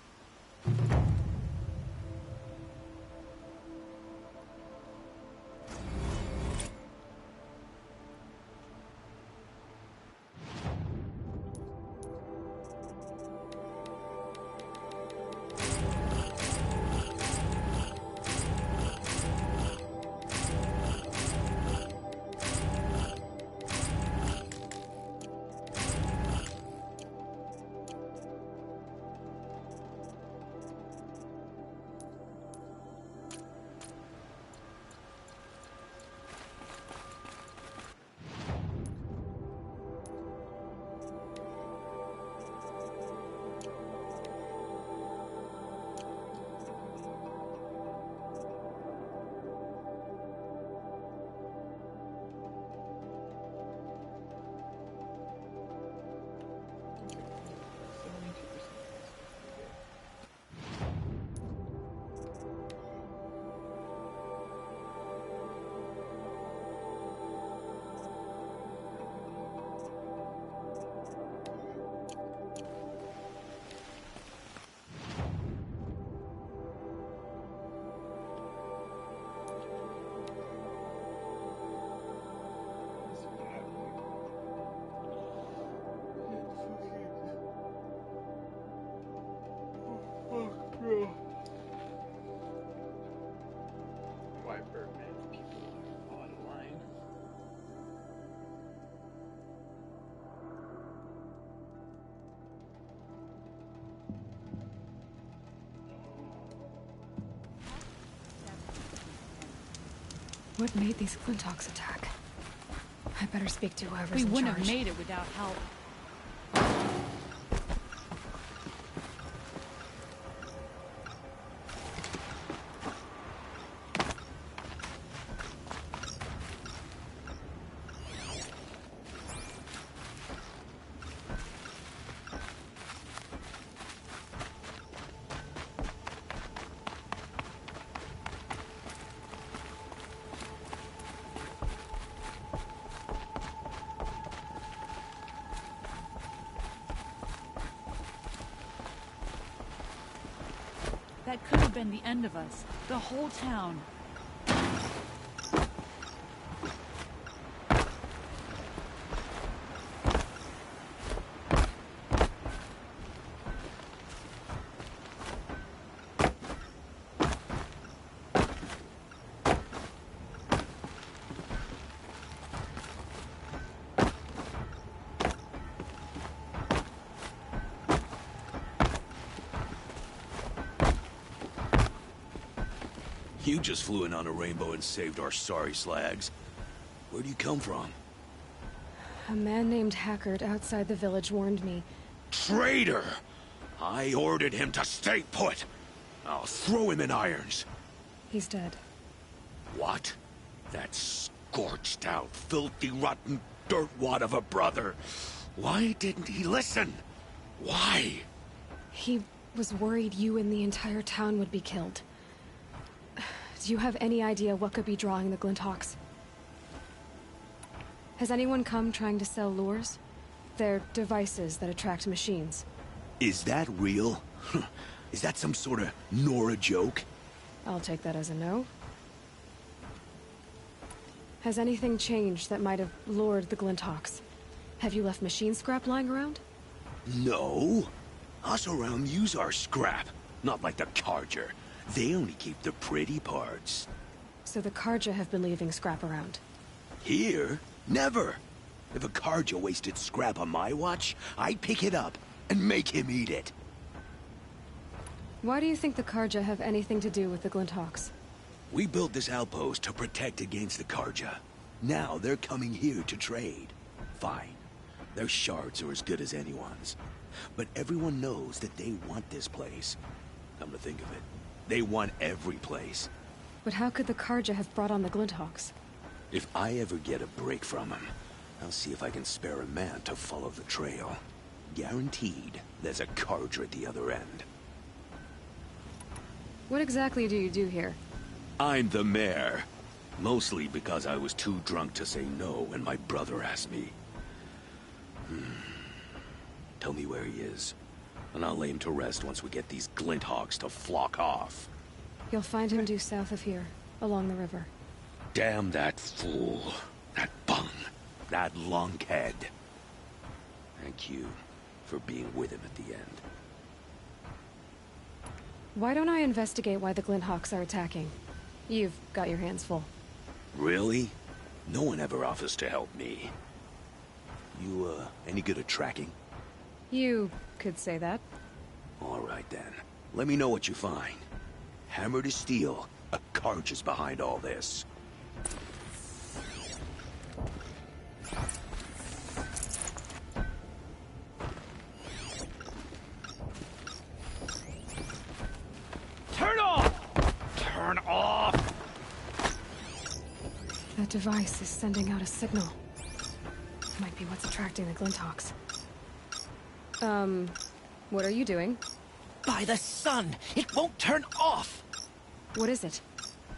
Why Birdman people online? What made these Clintox attack? I better speak to whoever's We in wouldn't charge. have made it without help. That could have been the end of us. The whole town. You just flew in on a rainbow and saved our sorry slags. Where'd you come from? A man named Hackard outside the village warned me. Traitor! I ordered him to stay put. I'll throw him in irons. He's dead. What? That scorched out, filthy, rotten dirtwad of a brother. Why didn't he listen? Why? He was worried you and the entire town would be killed. Do you have any idea what could be drawing the Glinthawks? Has anyone come trying to sell lures? They're devices that attract machines. Is that real? Is that some sort of Nora joke? I'll take that as a no. Has anything changed that might have lured the Glinthawks? Have you left machine scrap lying around? No. Us around use our scrap. Not like the Carja. They only keep the pretty parts. So the Carja have been leaving scrap around? Here? Never. If a Carja wasted scrap on my watch, I'd pick it up and make him eat it. Why do you think the Carja have anything to do with the Glinthawks? We built this outpost to protect against the Carja. Now they're coming here to trade. Fine. Their shards are as good as anyone's. But everyone knows that they want this place. Come to think of it, they want every place. But how could the Carja have brought on the Glinthawks? If I ever get a break from them, I'll see if I can spare a man to follow the trail. Guaranteed, there's a Carja at the other end. What exactly do you do here? I'm the mayor. Mostly because I was too drunk to say no when my brother asked me. Tell me where he is, and I'll lay him to rest once we get these Glinthawks to flock off. You'll find him due south of here, along the river. Damn that fool. That bung. That lunkhead. Thank you for being with him at the end. Why don't I investigate why the Glinthawks are attacking? You've got your hands full. Really? No one ever offers to help me. You, any good at tracking? You could say that. All right, then. Let me know what you find. Hammer to steel, a Carja is behind all this. Turn off! Turn off! That device is sending out a signal. Might be what's attracting the Glinthawks. What are you doing? By the sun! It won't turn off! What is it?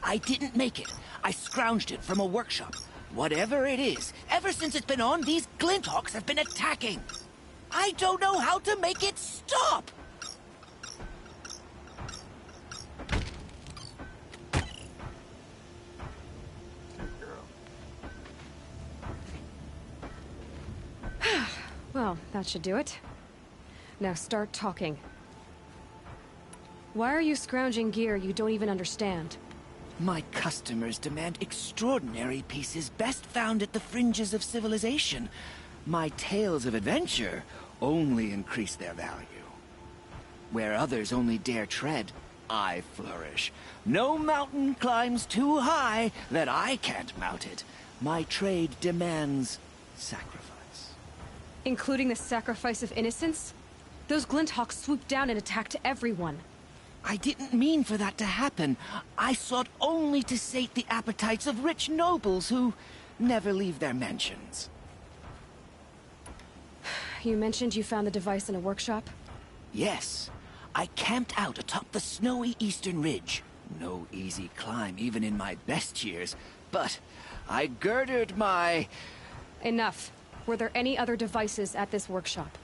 I didn't make it. I scrounged it from a workshop. Whatever it is, ever since it's been on, these Glinthawks have been attacking. I don't know how to make it stop! Well, that should do it. Now start talking. Why are you scrounging gear you don't even understand? My customers demand extraordinary pieces best found at the fringes of civilization. My tales of adventure only increase their value. Where others only dare tread, I flourish. No mountain climbs too high that I can't mount it. My trade demands sacrifice. Including the sacrifice of innocence? Those Glinthawks swooped down and attacked everyone. I didn't mean for that to happen. I sought only to sate the appetites of rich nobles who never leave their mansions. You mentioned you found the device in a workshop? Yes. I camped out atop the snowy eastern ridge. No easy climb, even in my best years. But I girded my... Enough. Were there any other devices at this workshop?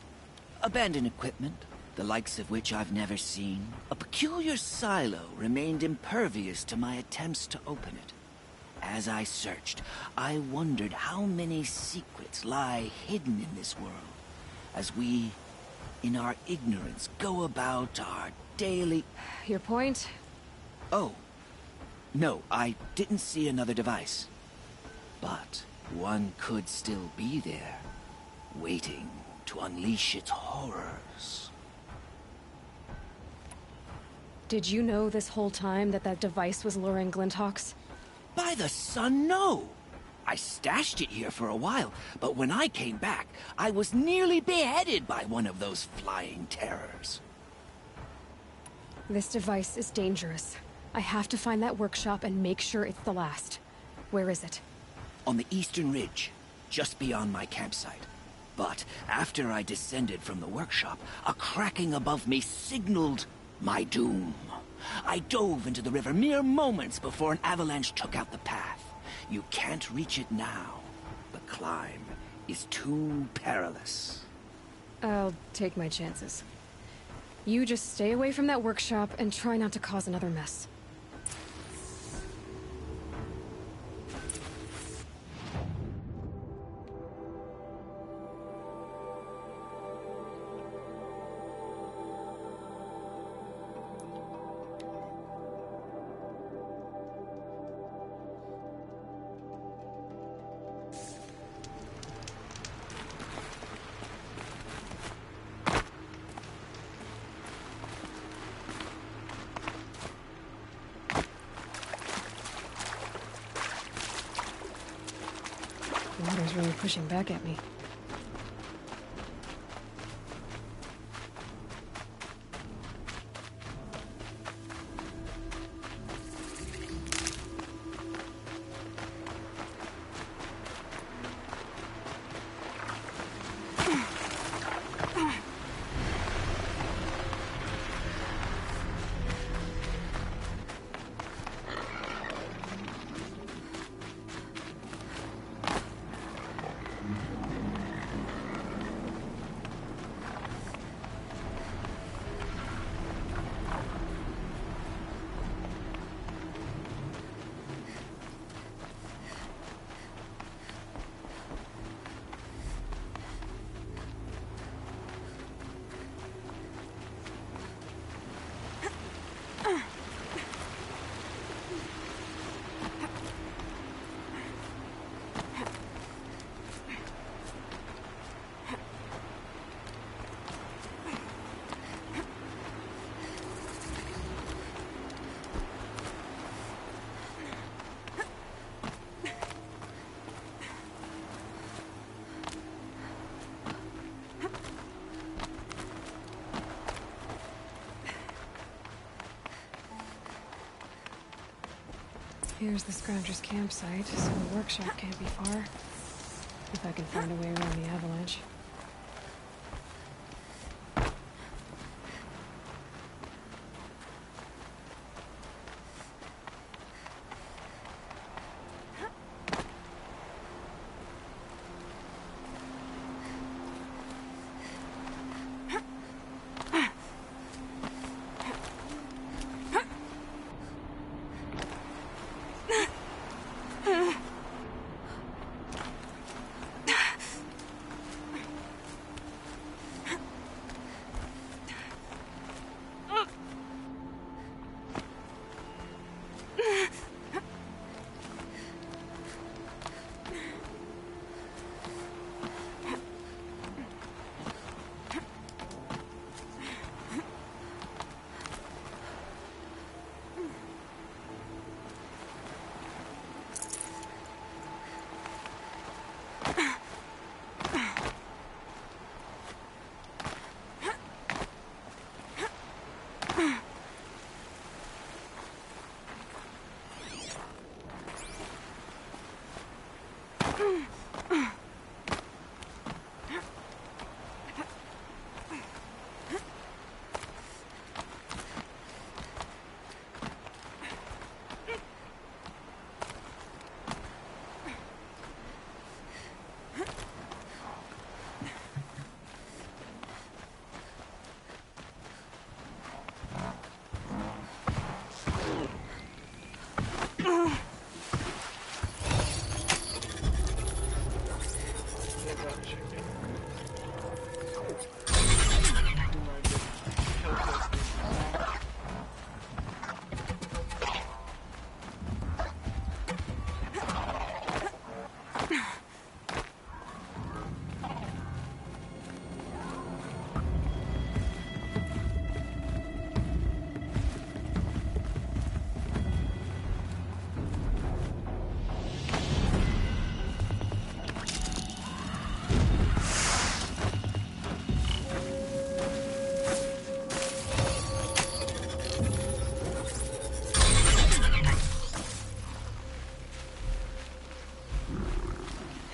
Abandoned equipment, the likes of which I've never seen. A peculiar silo remained impervious to my attempts to open it. As I searched, I wondered how many secrets lie hidden in this world, as we, in our ignorance, go about our daily... Your point? Oh. No, I didn't see another device. But one could still be there, waiting to unleash its horrors. Did you know this whole time that device was luring Glinthawks? By the sun, no! I stashed it here for a while, but when I came back, I was nearly beheaded by one of those flying terrors. This device is dangerous. I have to find that workshop and make sure it's the last. Where is it? On the eastern ridge, just beyond my campsite. But after I descended from the workshop, a cracking above me signaled my doom. I dove into the river mere moments before an avalanche took out the path. You can't reach it now. The climb is too perilous. I'll take my chances. You just stay away from that workshop and try not to cause another mess. The water's really pushing back at me. Here's the Scrounger's campsite, so the workshop can't be far. If I can find a way around the avalanche.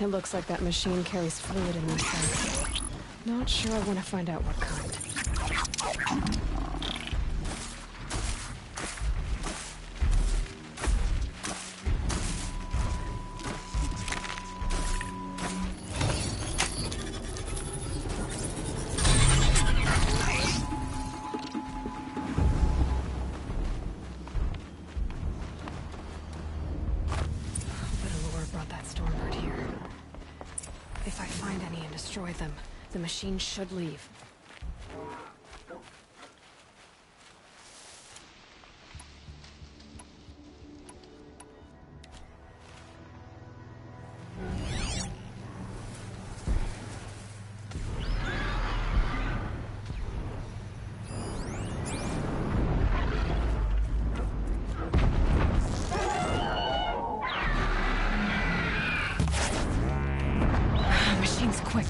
It looks like that machine carries fluid in these things. Not sure I want to find out what kind. destroy them, the machine should leave. Machine's quick.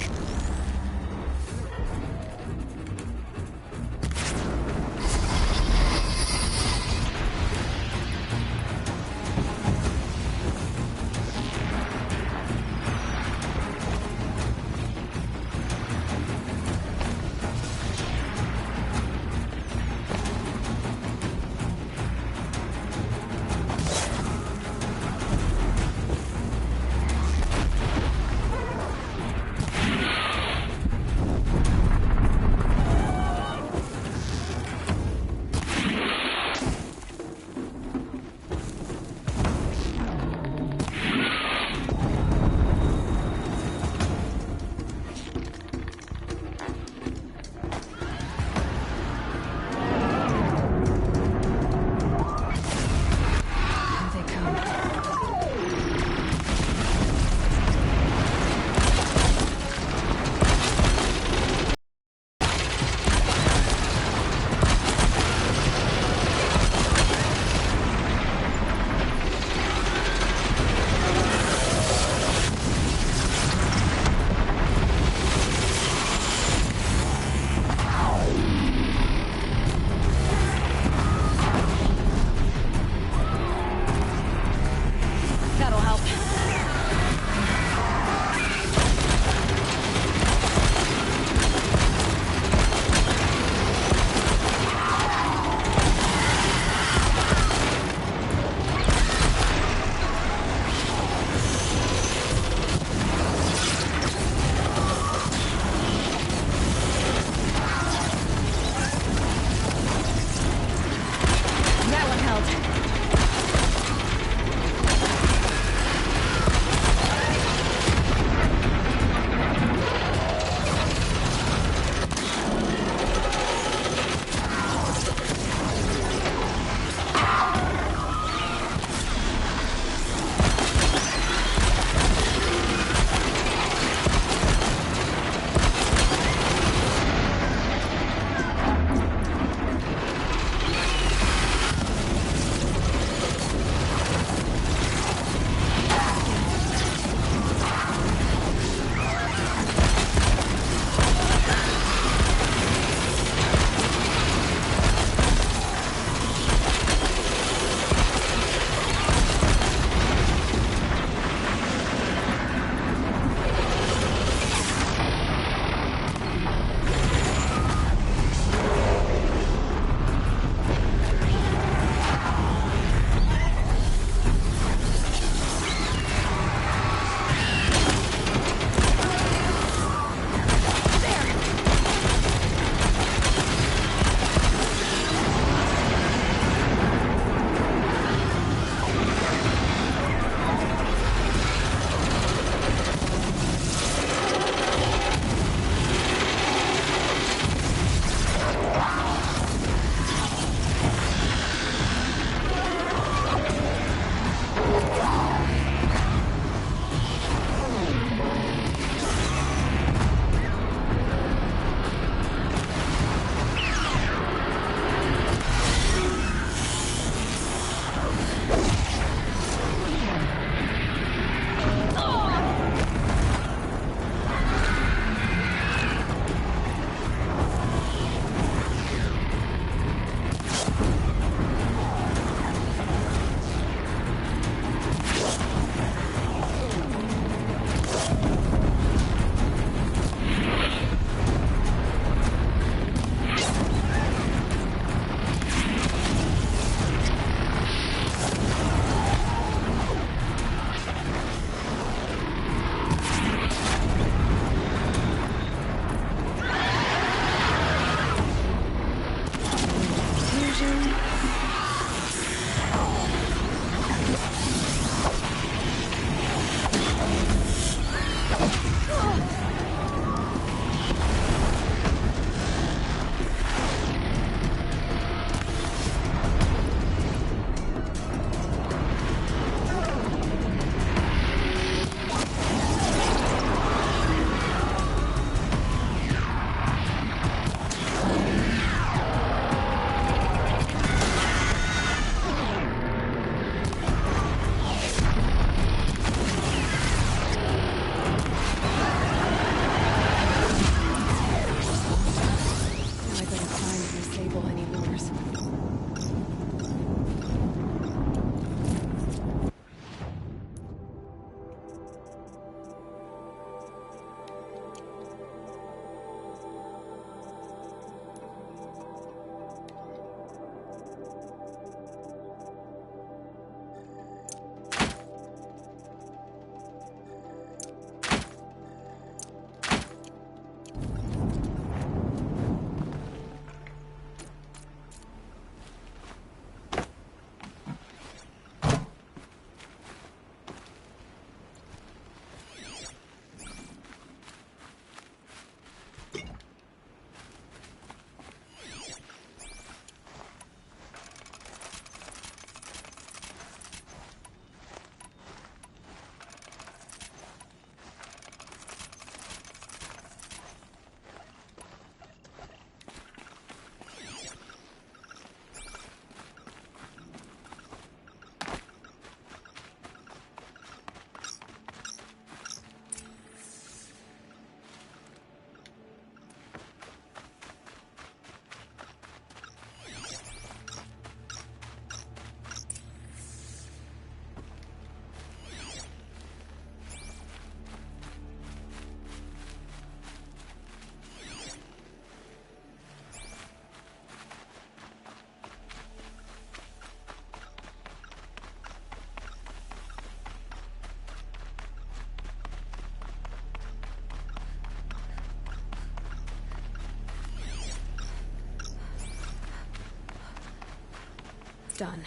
Done.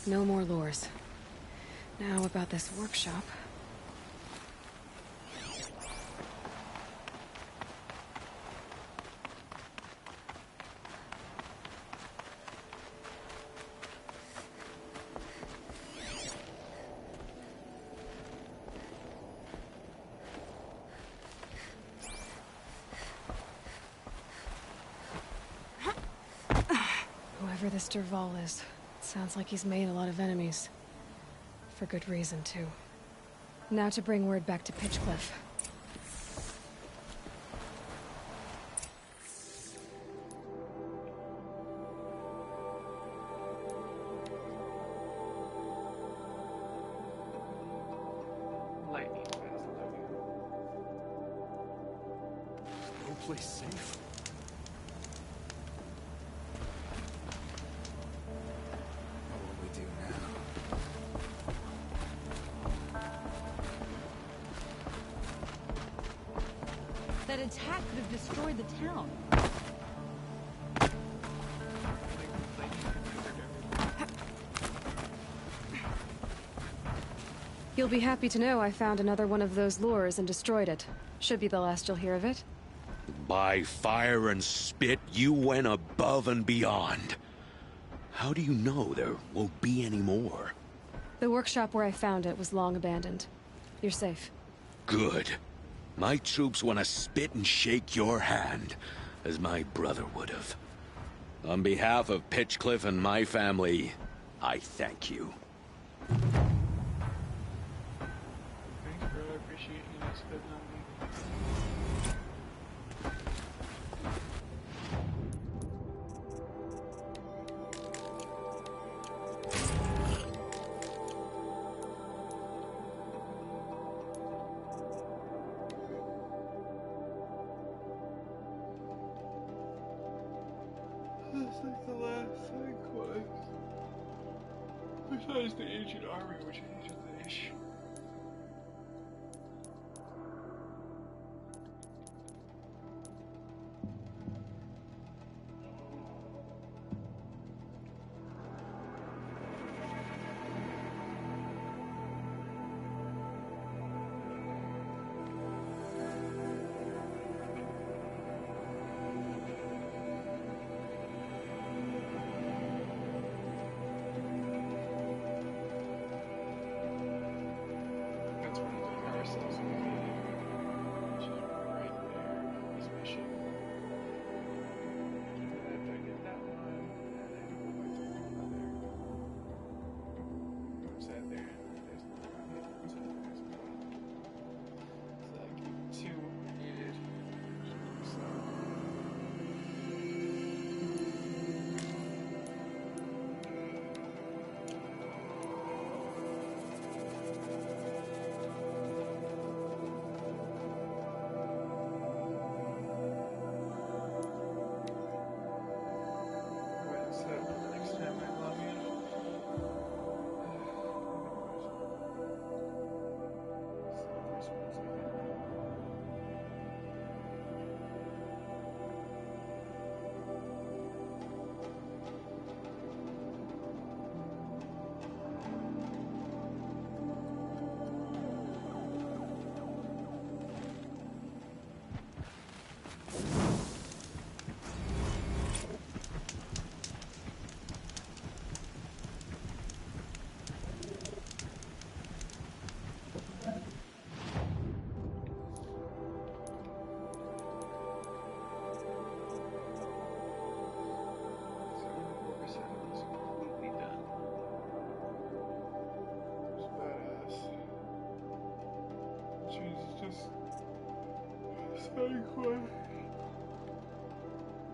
No more lures. Now about this workshop. Whoever this Derval is, it sounds like he's made a lot of enemies. For good reason, too. Now to bring word back to Pitchcliff. Lightning fast loading. No place safe. What will we do now? That attack could have destroyed the town. You'll be happy to know I found another one of those lures and destroyed it. Should be the last you'll hear of it. By fire and spit, you went above and beyond. How do you know there won't be any more? The workshop where I found it was long abandoned. You're safe. Good. My troops want to spit and shake your hand, as my brother would have. On behalf of Pitchcliff and my family, I thank you. Thanks, bro. I appreciate you not spitting on me. That's like the last side quest. Besides the ancient army, which is just an issue. That's one of the power cells we need, which is right there on this mission. And if I get that one, then I can go back to the other. What's that there? There's the one. What's that there as well? So that gave me two needed. So. Set up for next time I love you. Side quest.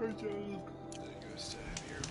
There goes to here.